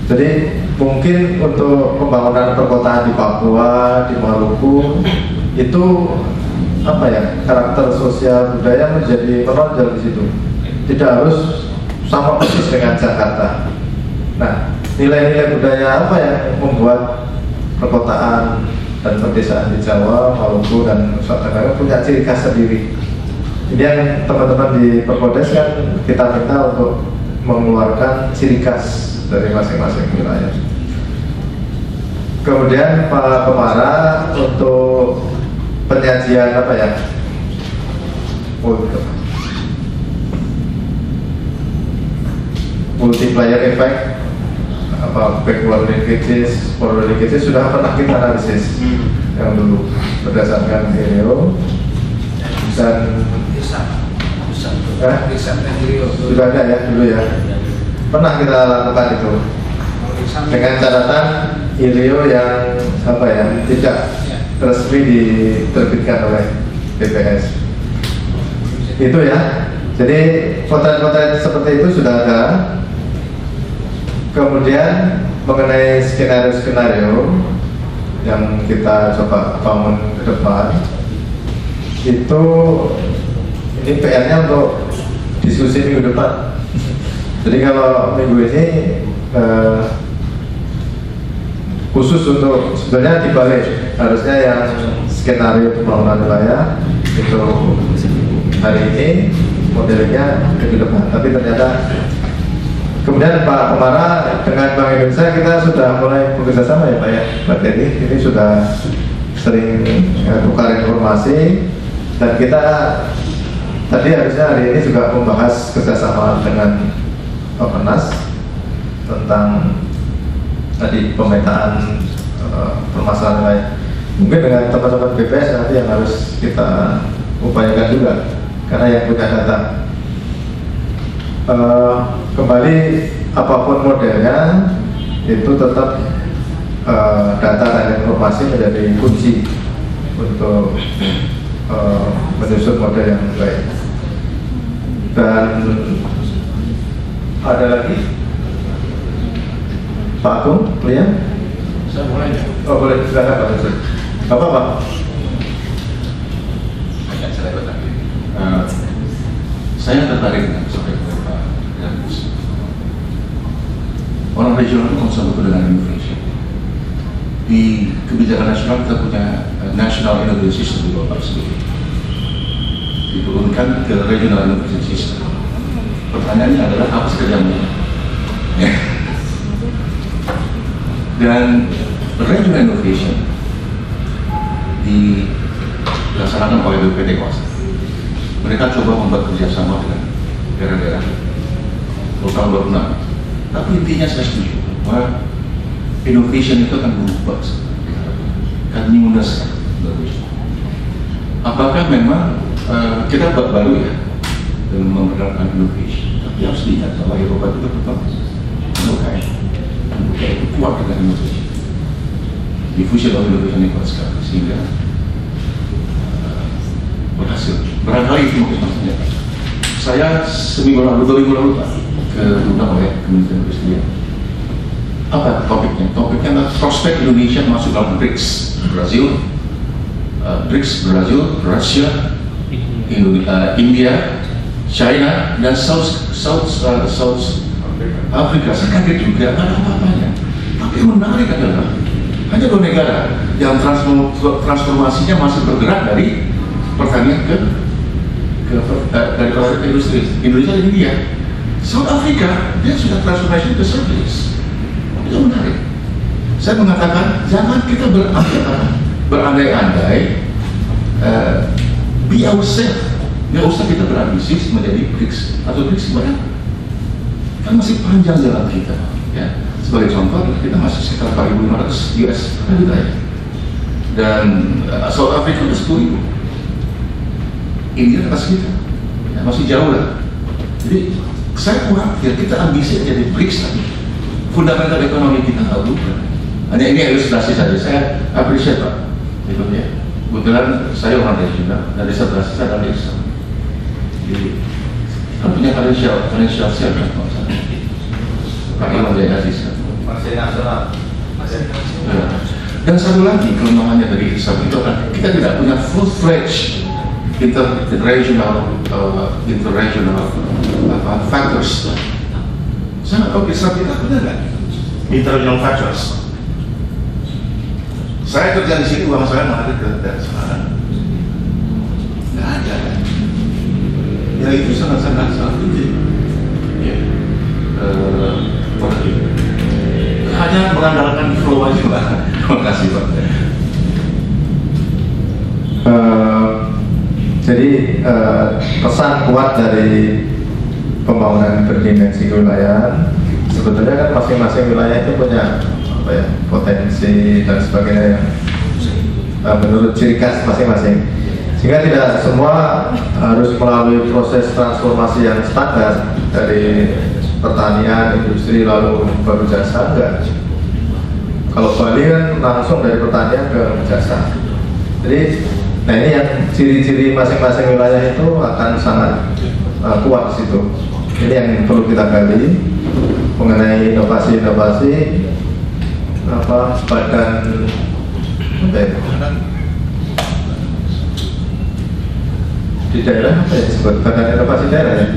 Jadi mungkin untuk pembangunan perkotaan di Papua, di Maluku itu apa ya, karakter sosial budaya menjadi menonjol di situ. Tidak harus sama persis dengan Jakarta. Nah, nilai-nilai budaya apa yang membuat perkotaan dan pedesaan di Jawa, Maluku dan Nusa Tenggara punya ciri khas sendiri. Jadi yang teman-teman di Perkodes kan kita minta untuk mengeluarkan ciri khas dari masing-masing wilayah. Kemudian Pak Komara untuk penyajian apa ya? Multiplier effect, apa backward linkages, forward linkages sudah pernah kita analisis yang dulu berdasarkan IREO dan sudah ada ya dulu ya, pernah kita lakukan itu dengan catatan IREO yang apa ya, tidak resmi diterbitkan oleh BPS itu ya. Jadi potret-potret seperti itu sudah ada. Kemudian mengenai skenario-skenario yang kita coba bangun ke depan, itu ini PR-nya untuk diskusi minggu depan. Jadi kalau minggu ini khusus untuk sebenarnya dibalik, harusnya yang skenario pembangunan wilayah itu hari ini modelnya minggu depan, tapi ternyata kemudian Pak Komara dengan Bank Indonesia kita sudah mulai bekerja sama ya Pak ya, Mbak Teddy, ini sudah sering tukar informasi dan kita tadi harusnya hari ini juga membahas kerjasama dengan Bapenas tentang tadi pemetaan permasalahan wilayah. Mungkin dengan teman-teman BPS nanti yang harus kita upayakan juga karena yang punya data. Kembali apapun modelnya itu tetap data dan informasi menjadi kunci untuk menyusun model yang baik. Dan ada lagi Pak Agung, Lian? Saya boleh ya? Oh boleh, silakan Pak Yusuf. Apa Pak? Saya tertarik dengan sampai ke Pak Yanus. Orang regional itu konsep dengan Indonesia. Di kebijakan nasional kita punya National Innovation System di Bapak sendiri. Diturunkan ke Regional Innovation System. Pertanyaannya adalah apa sekerjanya? Ya. Dan Regional Innovation dilaksanakan oleh BPT Kuasa. Mereka coba membuat kerjasama dengan daerah-daerah lokal berpengaruh. Tapi intinya saya setuju bahwa innovation itu akan berubah, kan newness. Apakah memang kita baru ya dalam memperkenalkan innovation? Tapi harus diingat bahwa Eropa itu berkembang, UKM itu kuat dengan innovation. Diffusion of innovation itu kuat sekali sehingga berhasil. Barangkali itu maksudnya. Saya seminggu lalu, 2 minggu lalu Pak, ke diundang oleh Kementerian Perindustrian. Apa topiknya? Topiknya adalah prospek Indonesia masuk dalam BRICS, Brazil, Rusia, India, China, dan South Afrika. Saya kaget juga, ada apa-apanya. Tapi yang menarik adalah hanya 2 negara yang transformasinya masih bergerak dari pertanian dari industri. Indonesia dan India. South Africa dia sudah transformasi ke service. Itu menarik. Saya mengatakan jangan kita berandai-andai, be ourselves. Nggak usah kita berambisi menjadi BRICS atau BRICS berapa? Kan masih panjang jalan kita. Ya. Sebagai contoh, kita masih sekitar 4.500 US per juta ya. Dan South Africa udah 10.000. India atas kita, ya, masih jauh lah. Jadi saya khawatir kita ambisi jadi BRICS lagi. Fundamental ekonomi kita nggak berubah. Hanya ini ilustrasi saja. Saya appreciate Pak. Itu ya. Kebetulan saya orang dari Cina, dari disertasi saya dari Islam. Jadi kita punya financial share kan kalau saya. Pakai menjaga sisa. Masih nasional. Dan satu lagi kelemahannya dari Islam itu adalah kita tidak punya full-fledged interregional factors. Saya nggak tahu Islam kita punya nggak interregional factors. Saya kerja di sini, uang saya mengalir dari sana. Nggak ada. Ya itu sangat tinggi. Ya. Hanya mengandalkan flow aja Pak. Terima kasih Pak. Jadi pesan kuat dari pembangunan berdimensi kewilayahan, sebetulnya kan masing-masing wilayah itu punya apa ya, potensi dan sebagainya yang menurut ciri khas masing-masing, sehingga tidak semua harus melalui proses transformasi yang standar dari pertanian, industri, lalu baru jasa. Enggak. Kalau Bali kan langsung dari pertanian ke jasa. Jadi nah ini yang ciri-ciri masing-masing wilayah itu akan sangat kuat di situ. Ini yang perlu kita gali mengenai inovasi-inovasi badan di daerah, apa ya disebut badan inovasi daerah ya.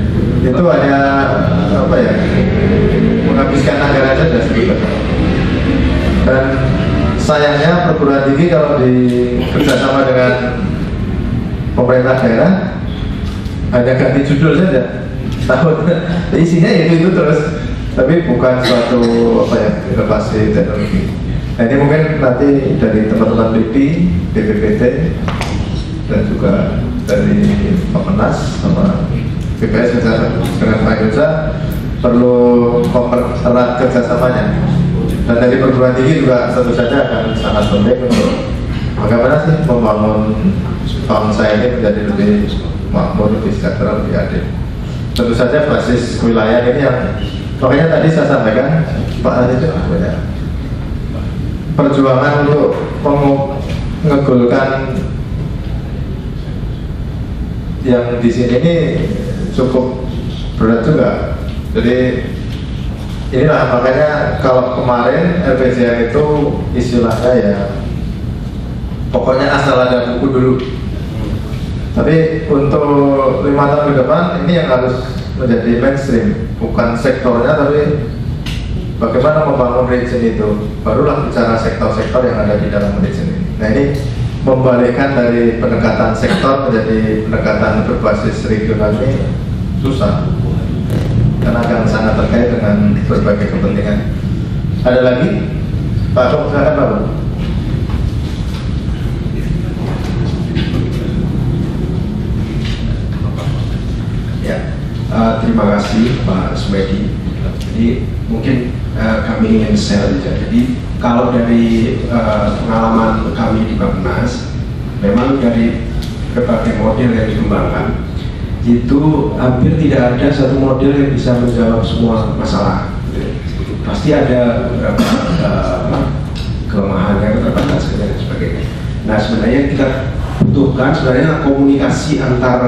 Itu hanya apa ya, menghabiskan anggaran saja sebetulnya. Dan sayangnya perguruan tinggi kalau bekerjasama dengan pemerintah daerah hanya ganti judul saja tahun, isinya itu terus, tapi bukan suatu apa ya, inovasi teknologi. Nah ini mungkin nanti dari teman-teman LIPI, BPPT dan juga dari Pemenas sama BPS dengan Pak Indonesia perlu mempererat kerjasamanya. Dan dari perguruan tinggi juga tentu saja akan sangat penting untuk bagaimana sih membangun bangsa ini menjadi lebih makmur, lebih sejahtera, lebih adil. Tentu saja basis wilayah ini yang makanya tadi saya sampaikan Pak Adi itu banyak perjuangan untuk mengegulkan yang di sini ini cukup berat juga. Jadi inilah makanya kalau kemarin RPJM itu istilahnya ya pokoknya asal ada buku dulu. Tapi untuk 5 tahun ke depan ini yang harus menjadi mainstream, bukan sektornya tapi bagaimana membangun region itu. Barulah bicara sektor-sektor yang ada di dalam region ini. Nah ini membalikkan dari pendekatan sektor menjadi pendekatan berbasis regional ini susah. Karena akan sangat terkait dengan berbagai kepentingan. Ada lagi? Pak Tok, silakan Pak. Ya, terima kasih Pak Sumedi. Jadi mungkin kami ingin share saja. Jadi kalau dari pengalaman kami di Bappenas, memang dari berbagai model yang dikembangkan itu hampir tidak ada satu model yang bisa menjawab semua masalah. Pasti ada beberapa kelemahannya, keterbatasannya dan sebagainya. Nah sebenarnya kita butuhkan sebenarnya komunikasi antar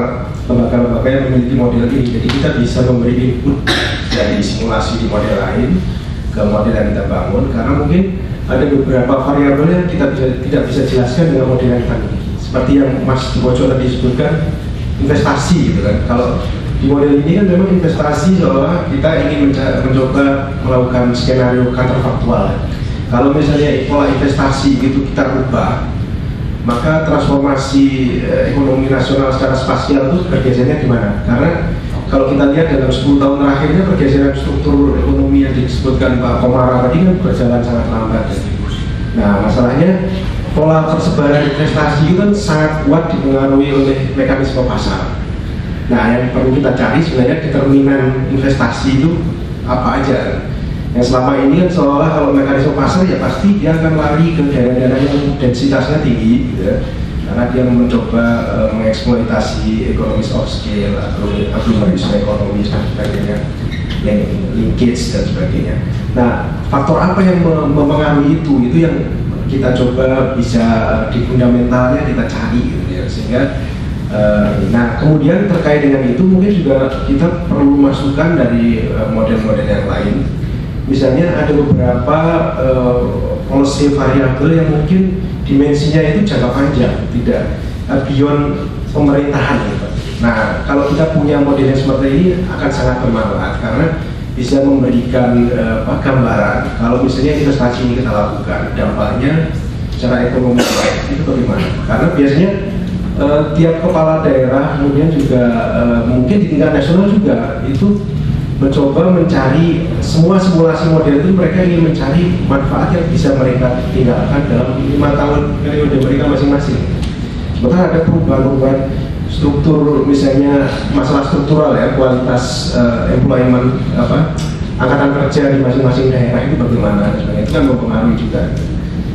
lembaga-lembaga yang memiliki model ini. Jadi kita bisa memberi input dari simulasi di model lain ke ke model yang kita bangun, karena mungkin ada beberapa variabel yang kita tidak bisa jelaskan dengan model yang kita miliki. Seperti yang Mas Bojo tadi sebutkan, investasi gitu kan. Kalau di model ini kan memang investasi seolah kita ingin mencoba melakukan skenario counterfaktual. Kalau misalnya pola investasi itu kita ubah, maka transformasi ekonomi nasional secara spasial itu pergeserannya gimana? Karena kalau kita lihat dalam 10 tahun terakhirnya pergeseran struktur ekonomi yang disebutkan Pak Komara tadi kan berjalan sangat lambat. Nah, masalahnya pola persebaran investasi itu kan sangat kuat dipengaruhi oleh mekanisme pasar. Nah, yang perlu kita cari sebenarnya determinan investasi itu apa aja. Yang selama ini kan seolah kalau mekanisme pasar ya pasti dia akan lari ke daerah-daerah yang densitasnya tinggi gitu ya. Karena dia mencoba mengeksploitasi economies of scale atau aglomerisme ekonomi dan sebagainya, yang linkage dan sebagainya. Nah, faktor apa yang mempengaruhi itu yang kita coba bisa di fundamentalnya kita cari gitu ya, sehingga nah kemudian terkait dengan itu mungkin juga kita perlu masukan dari model-model yang lain. Misalnya ada beberapa policy variabel yang mungkin dimensinya itu jangka panjang, tidak beyond pemerintahan gitu. Nah, kalau kita punya model yang seperti ini akan sangat bermanfaat karena bisa memberikan gambaran kalau misalnya investasi ini kita lakukan, dampaknya secara ekonomi itu bagaimana. Karena biasanya tiap kepala daerah kemudian juga mungkin di tingkat nasional juga itu mencoba mencari semua simulasi model itu, mereka ingin mencari manfaat yang bisa mereka tinggalkan dalam 5 tahun periode mereka masing-masing. Sementara ada perubahan-perubahan struktur, misalnya masalah struktural ya, kualitas employment angkatan kerja di masing-masing daerah itu bagaimana, itu kan mempengaruhi juga.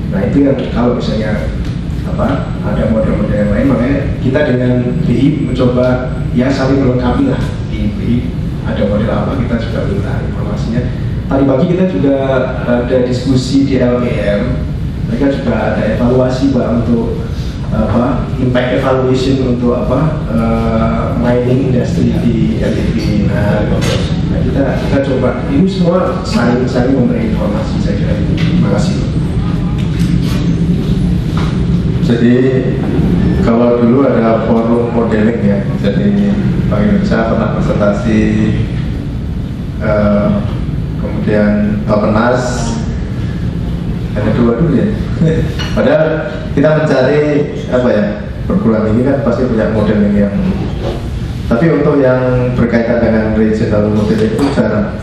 Nah itu yang kalau misalnya ada model-model yang lain, makanya kita dengan BI mencoba ya saling melengkapi lah. Di BI ada model apa, kita juga minta informasinya. Tadi pagi kita juga ada diskusi di LGM, mereka juga ada evaluasi untuk impact evaluation untuk mining industry di LGM. Nah kita coba ini semua saling memberi informasi, saya kira. Terima kasih. Jadi kalau dulu ada forum modeling ya, jadi Bank Indonesia pernah presentasi, kemudian Bappenas, ada 2 dulu ya. Padahal kita mencari perguruan ini kan pasti punya modeling yang, tapi untuk yang berkaitan dengan regional modeling itu jarang,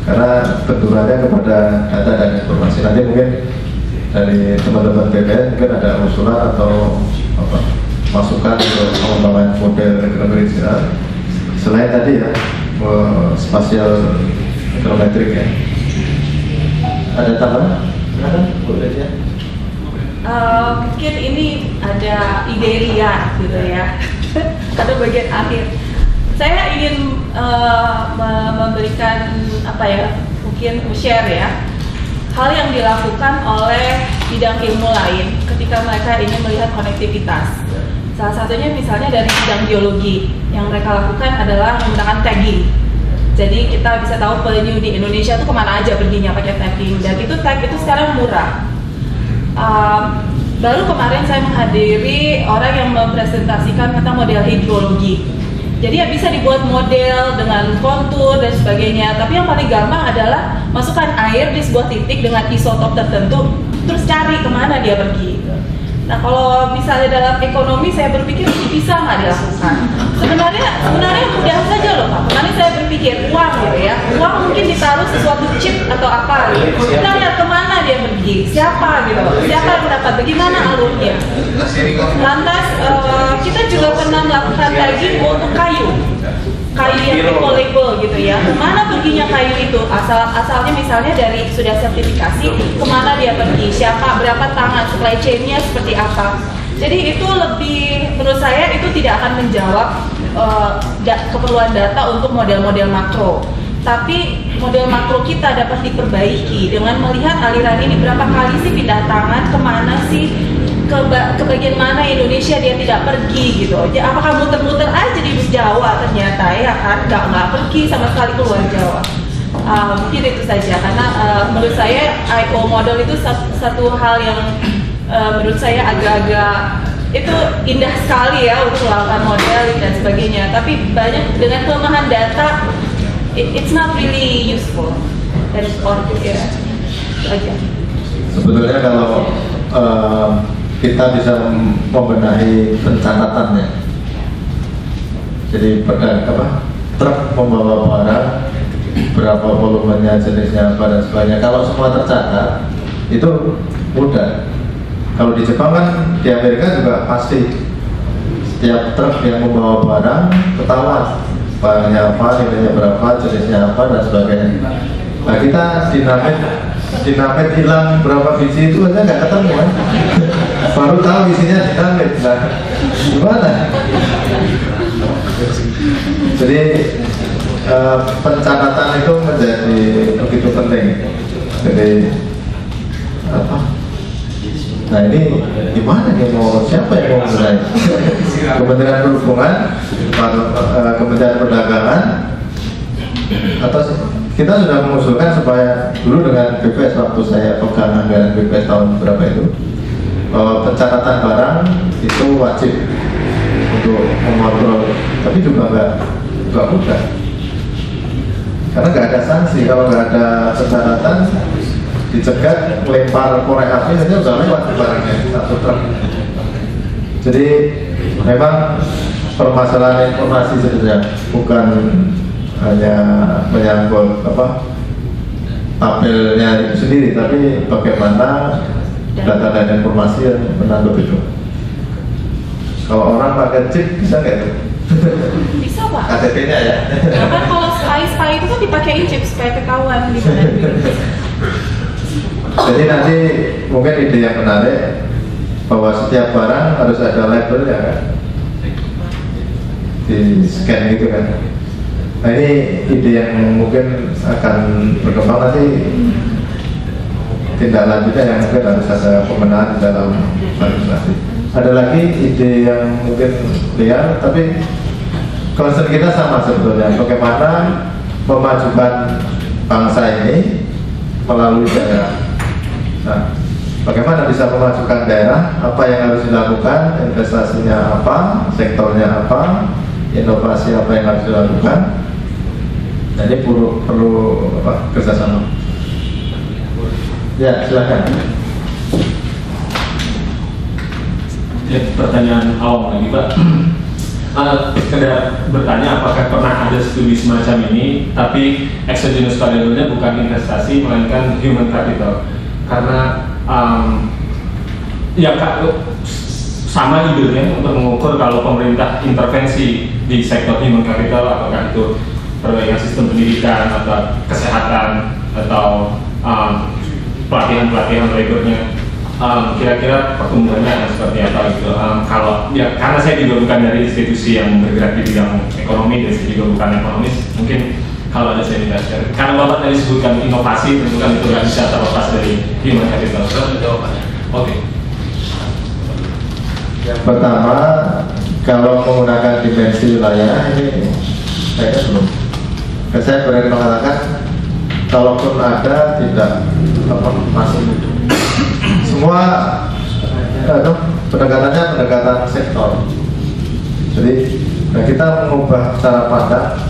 karena benturannya kepada data dan informasi. Nanti mungkin dari teman-teman BPN mungkin ada usulan atau masukan untuk pengembangan model ekonomi regional selain tadi ya spasial ekonometrik ya. Ada tambahan? Boleh ya. Mungkin ini ada ide liar gitu ya. Pada bagian akhir saya ingin memberikan mungkin share ya, hal yang dilakukan oleh bidang ilmu lain ketika mereka ingin melihat konektivitas. Salah satunya misalnya dari bidang biologi, yang mereka lakukan adalah menggunakan tagging. Jadi kita bisa tahu penyu di Indonesia itu kemana aja perginya pakai tagging, dan itu tag itu sekarang murah. Baru kemarin saya menghadiri orang yang mempresentasikan tentang model hidrologi. Jadi ya bisa dibuat model dengan kontur dan sebagainya, tapi yang paling gampang adalah masukkan air di sebuah titik dengan isotop tertentu, terus cari kemana dia pergi. Nah kalau misalnya dalam ekonomi saya berpikir bisa nggak dilakukan? Sebenarnya mudah saja loh Pak. Kemarin saya berpikir uang gitu ya, uang mungkin ditaruh sesuatu chip atau apa gitu. Kita lihat kemana dia pergi, siapa gitu, siapa yang dapat, bagaimana alurnya. Lantas kita juga pernah melakukan tagging untuk kayu yang eco-label gitu ya, kemana perginya kayu itu, asalnya misalnya dari sudah sertifikasi, kemana dia pergi, siapa, berapa tangan, supply chain-nya seperti apa. Jadi itu lebih, menurut saya itu tidak akan menjawab keperluan data untuk model-model makro. Tapi model makro kita dapat diperbaiki dengan melihat aliran ini berapa kali sih pindah tangan, kemana sih, ke bagian mana Indonesia dia tidak pergi gitu. Apakah muter-muter aja di Jawa ternyata ya kan, nggak pergi sama sekali keluar Jawa. Mungkin itu saja, karena menurut saya I/O model itu satu hal yang menurut saya agak-agak itu indah sekali ya untuk melakukan modeling dan sebagainya, tapi banyak dengan kelemahan data, it's not really useful. Dan ya, itu aja. Sebetulnya kalau kita bisa membenahi pencatatannya, jadi truk membawa barang, berapa volumenya, jenisnya apa dan sebagainya. Kalau semua tercatat, itu mudah. Kalau di Jepang kan, di Amerika juga pasti setiap truk yang membawa barang ketahuan barangnya apa, nilainya berapa, jenisnya apa dan sebagainya. Nah kita dinamit hilang berapa biji itu aja nggak ketemu kan? Baru tahu isinya dinamit. Nah gimana? Jadi pencatatan itu menjadi begitu penting. Jadi apa? Nah ini gimana nih, siapa yang mau mulai? Kementerian Perhubungan, Kementerian Perdagangan, atau kita sudah mengusulkan supaya dulu dengan BPS waktu saya pegang anggaran BPS tahun berapa itu, pencatatan barang itu wajib untuk mengontrol, tapi juga nggak mudah karena nggak ada sanksi. Kalau nggak ada pencatatan, dicegat, melempar korek api saja udah lewat barangnya satu truk. Jadi memang permasalahan informasi sebenarnya bukan hanya menyangkut tabelnya itu sendiri, tapi bagaimana data dan informasi yang menanggup itu. Kalau orang pakai chip bisa nggak itu? Bisa Pak. KTP-nya ya. Bahkan kalau spy itu kan dipakein chip supaya ketahuan di mana. Jadi nanti mungkin ide yang menarik bahwa setiap barang harus ada labelnya kan, di scan gitu kan. Nah ini ide yang mungkin akan berkembang nanti. Tindak lanjutnya yang mungkin harus ada pembenahan dalam administrasi. Ada lagi ide yang mungkin liar, tapi concern kita sama sebetulnya, bagaimana memajukan bangsa ini melalui daerah. Nah, bagaimana bisa memajukan daerah, apa yang harus dilakukan, investasinya apa, sektornya apa, inovasi apa yang harus dilakukan. Jadi perlu kerjasama. Ya, silakan. Ya, pertanyaan awam lagi Pak. Sekedar bertanya apakah pernah ada studi semacam ini, tapi exogenous variable-nya bukan investasi melainkan human capital. Karena sama idenya untuk mengukur kalau pemerintah intervensi di sektor human capital, apakah itu perbaikan sistem pendidikan atau kesehatan atau pelatihan berikutnya, kira-kira pertumbuhannya akan seperti apa gitu. Kalau ya karena saya juga bukan dari institusi yang bergerak di bidang ekonomi dan saya juga bukan ekonomis, mungkin kalau ada saya tidak share. Karena Bapak tadi sebutkan inovasi, tentu kan itu nggak bisa terlepas dari human capital. Oke. Yang pertama, kalau menggunakan dimensi wilayah ini kayaknya belum. Saya berani mengatakan, kalaupun ada tidak masih semua pendekatannya pendekatan sektor. Jadi kita mengubah cara pandang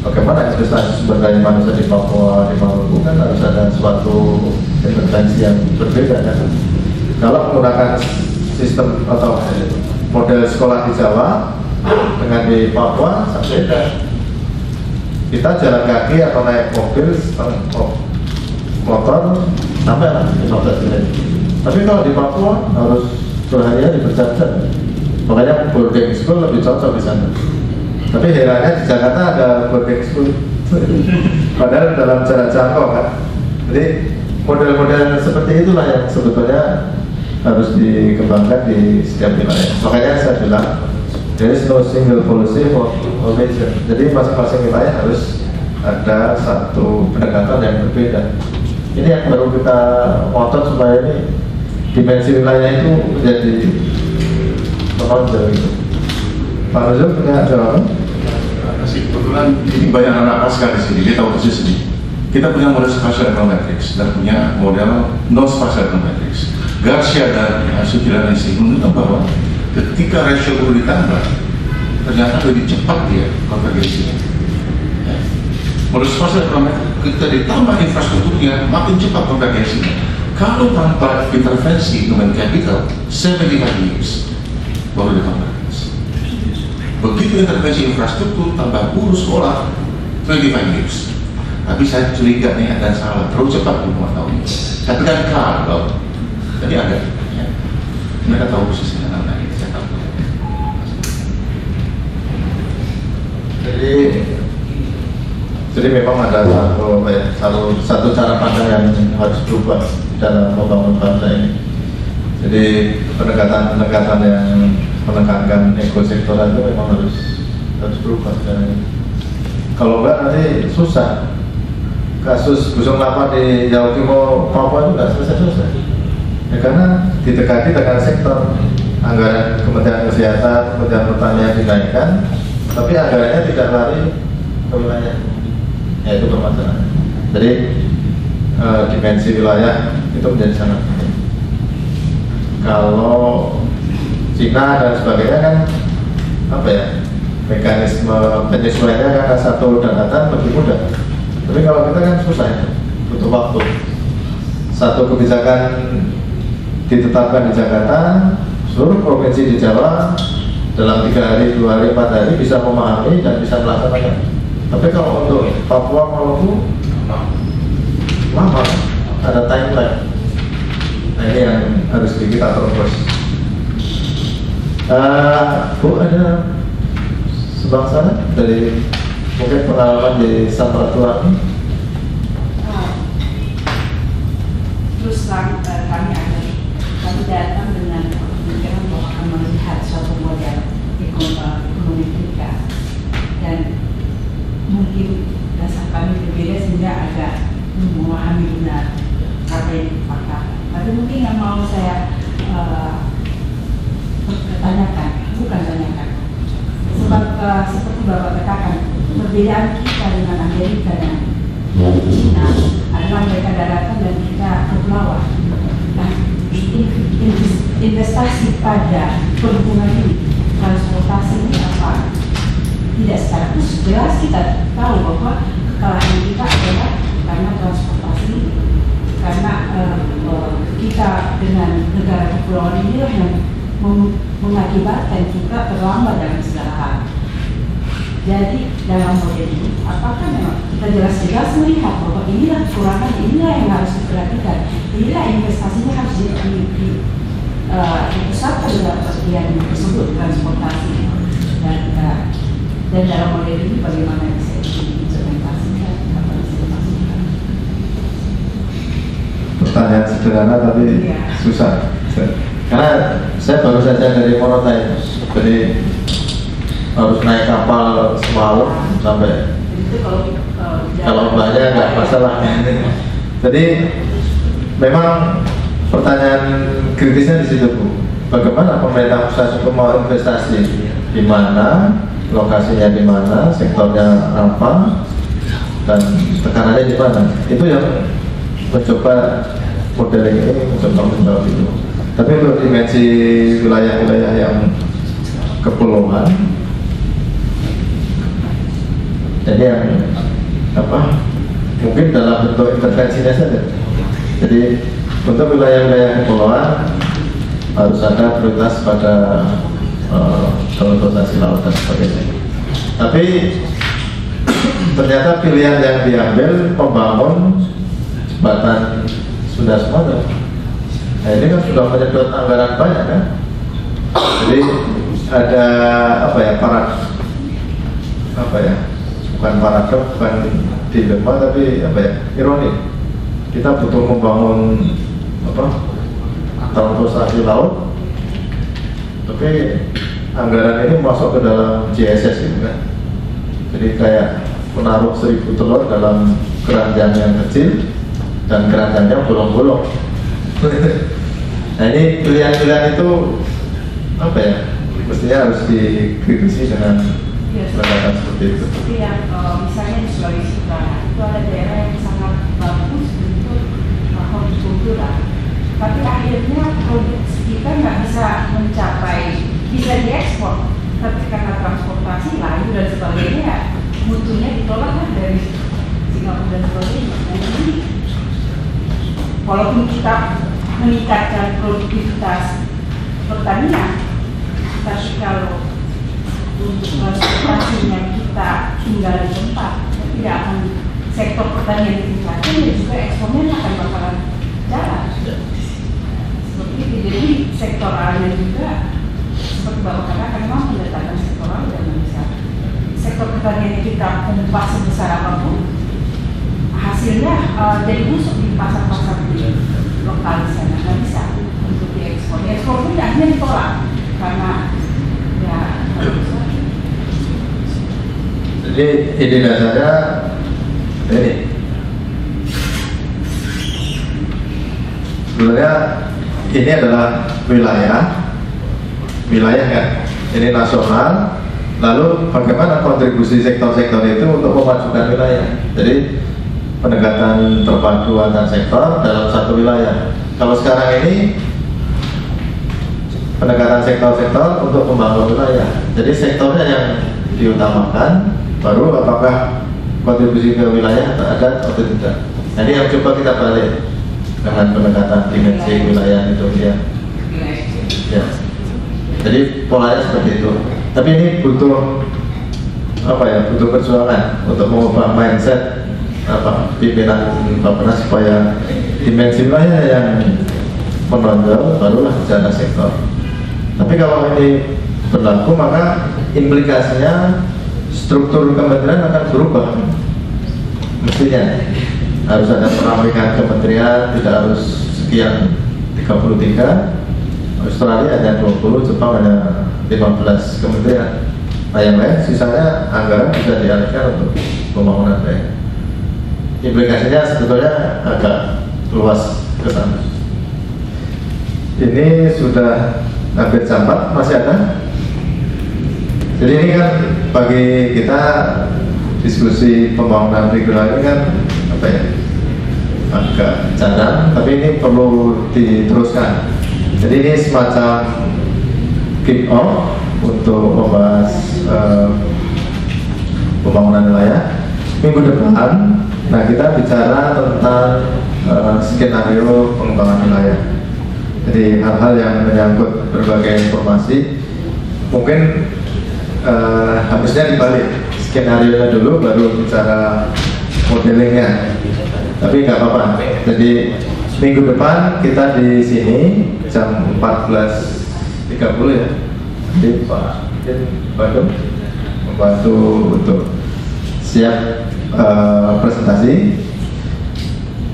bagaimana investasi sumber daya manusia di Papua, di Maluku kan harus ada suatu intervensi yang berbeda kan. Kalau menggunakan sistem atau model sekolah di Jawa dengan di Papua sangat beda. Kita jalan kaki atau naik mobil, motor sampai 15 menit. Tapi kalau di Papua harus berhari-hari berjam-jam. Makanya boarding school lebih cocok di sana. Tapi herannya di Jakarta ada boarding school, padahal dalam jarak jangkau kan. Jadi model-model seperti itulah yang sebetulnya harus dikembangkan di setiap wilayah. Makanya saya bilang there is no single policy for all region. Jadi masing-masing wilayah harus ada satu pendekatan yang berbeda. Ini yang baru kita otot supaya ini dimensi wilayah itu menjadi menonjol gitu. Pak Nuzul punya jawaban? kasih. Kebetulan ini banyak anak pasca di sini, dia tahu persis ini. Kita punya model spatial econometrics dan punya model non spatial econometrics. Garcia dan Sukiranisi menunjukkan bahwa ketika rasio perlu ditambah, ternyata lebih cepat dia konvergensinya. Ya. Model spatial econometrics ketika ditambah infrastrukturnya, makin cepat konvergensinya. Kalau tanpa intervensi human capital, 75 years baru dikonvergensi. Begitu intervensi infrastruktur, tambah guru sekolah, 25 years. Tapi saya curiga nih ada salah, terlalu cepat 5 tahun. Tapi kan kalau jadi ada, ya. Mereka tahu posisinya karena ini saya tahu. Jadi memang ada satu cara pandang yang harus berubah dalam membangun bangsa ini. Jadi pendekatan yang menekankan ekosektoral itu memang harus berubah sekarang ini. Kalau enggak nanti susah. Kasus busung lapar di Jawa Timur, Papua itu nggak selesai-selesai. Ya, karena didekati dengan sektor anggaran Kementerian Kesehatan, Kementerian Pertanian dinaikkan, tapi anggarannya tidak lari ke wilayah. Ya, itu permasalahan. Jadi dimensi wilayah itu menjadi sangat penting. Kalau Cina dan sebagainya kan apa ya, mekanisme penyesuaiannya karena satu daratan lebih mudah. Tapi kalau kita kan susah ya, butuh waktu. Satu kebijakan ditetapkan di Jakarta, seluruh provinsi di Jawa dalam 3 hari, 2 hari, 4 hari bisa memahami dan bisa melaksanakan. Tapi kalau untuk Papua, Maluku lama, ada timeline. Nah, ini yang harus kita terus. Bu, ada sebangsa dari mungkin pengalaman di Samratulangi. Terus terang kami datang dengan pemikiran bahwa akan melihat suatu model ekonomi kita, dan mungkin dasar kami berbeda sehingga agak memahami benar apa yang dikatakan. Tapi mungkin yang mau saya tanyakan, bukan tanyakan, sebab seperti Bapak katakan, perbedaan kita dengan Amerika dan China adalah mereka daratan dan kita kepulauan. Nah, investasi pada perhubungan ini, transportasi ini apa? Tidak secara khusus, jelas kita tahu bahwa kekalahan kita adalah karena transportasi ini. Karena kita dengan negara kepulauan inilah yang mengakibatkan kita terlambat dalam segala hal. Jadi dalam model ini, apakah memang kita jelas-jelas melihat bahwa inilah kekurangan, inilah yang harus diperhatikan, inilah investasinya harus dipusatkan dalam bagian tersebut, transportasi, dan dalam model ini bagaimana bisa diimplementasikan, apa bisa dimasukkan? Pertanyaan sederhana tapi susah. Karena saya baru saja dari Morotai, jadi harus naik kapal semalam sampai kalau mbaknya nggak masalah. Jadi memang pertanyaan kritisnya di situ, Bu. Bagaimana pemerintah pusat itu mau investasi di mana, lokasinya di mana, sektornya apa, dan tekanannya di mana? Itu yang mencoba modeling ini mencoba menjawab itu. Tapi untuk dimensi wilayah-wilayah yang kepulauan, jadi yang apa? Mungkin dalam bentuk intervensinya saja. Jadi untuk wilayah-wilayah kepulauan harus ada prioritas pada transportasi laut dan sebagainya. Tapi ternyata pilihan yang diambil membangun jembatan Sunda Sumatera. Nah, ini kan sudah menyedot anggaran banyak kan. Jadi ada bukan paradoks, bukan dilema, tapi ironi. Kita butuh membangun transportasi laut, tapi anggaran ini masuk ke dalam JSS gitu kan. Jadi kayak menaruh 1000 telur dalam keranjang yang kecil dan keranjangnya bolong-bolong. Nah, ini pilihan-pilihan itu mestinya harus dikritisi dengan Ya, pendekatan seperti itu. seperti yang misalnya di Sulawesi Utara itu ada daerah yang sangat bagus untuk hortikultura, tapi akhirnya produk kita nggak bisa mencapai, bisa diekspor, tapi karena transportasi layu dan sebagainya mutunya ditolak kan dari Singapura dan sebagainya. Jadi walaupun kita meningkatkan produktivitas pertanian, tapi kalau untuk transportasinya kita tinggal di tempat, tidak akan sektor pertanian ditingkatkan dan juga ekspornya akan bakalan jalan. Seperti itu. Jadi sektoralnya juga seperti Bapak katakan memang mendatangkan sektoral dan bisa sektor pertanian kita umpas sebesar apapun, hasilnya jadi busuk di pasar-pasar di lokal di sana, nggak bisa untuk diekspor. Ekspor pun akhirnya ditolak karena ya. Jadi ide dasarnya ini sebenarnya ini adalah wilayah kan, ini nasional. Lalu bagaimana kontribusi sektor-sektor itu untuk memajukan wilayah? Jadi pendekatan terpadu antar sektor dalam satu wilayah. Kalau sekarang ini pendekatan sektor-sektor untuk membangun wilayah. Jadi sektornya yang diutamakan, baru apakah kontribusi ke wilayah ada atau tidak. Nah, ini yang coba kita balik dengan pendekatan dimensi wilayah itu ya. Jadi polanya seperti itu. Tapi ini butuh butuh perjuangan untuk mengubah mindset pimpinan Bappenas supaya dimensi wilayah yang menonjol, barulah bicara sektor. Tapi kalau ini berlaku, maka implikasinya struktur kementerian akan berubah. Mestinya harus ada peramekan kementerian, tidak harus sekian 33. Australia ada 20, Jepang ada 15 kementerian. Nah, yang lain sisanya anggaran bisa dialihkan untuk pembangunan daerah. Implikasinya sebetulnya agak luas ke sana. Ini sudah hampir jam 4, masih ada? Jadi ini kan bagi kita diskusi pembangunan regional ini kan agak jarang, tapi ini perlu diteruskan. Jadi ini semacam kick off untuk membahas pembangunan wilayah. Minggu depan, nah kita bicara tentang skenario pengembangan wilayah. Jadi hal-hal yang menyangkut berbagai informasi, mungkin harusnya dibalik, skenario-nya dulu baru bicara modelingnya. Tapi nggak apa-apa. Jadi minggu depan kita di sini jam 14.30 ya. Jadi Pak Bandung membantu untuk siap presentasi.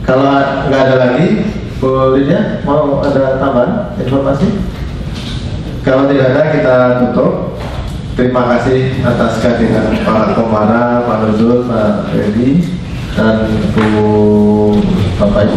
Kalau nggak ada lagi, Bu Lydia mau ada tambahan informasi? Kalau tidak ada, kita tutup. Terima kasih atas kehadiran Pak Komara, Pak Nuzul, Pak Redi, dan Bu Bapak Ibu.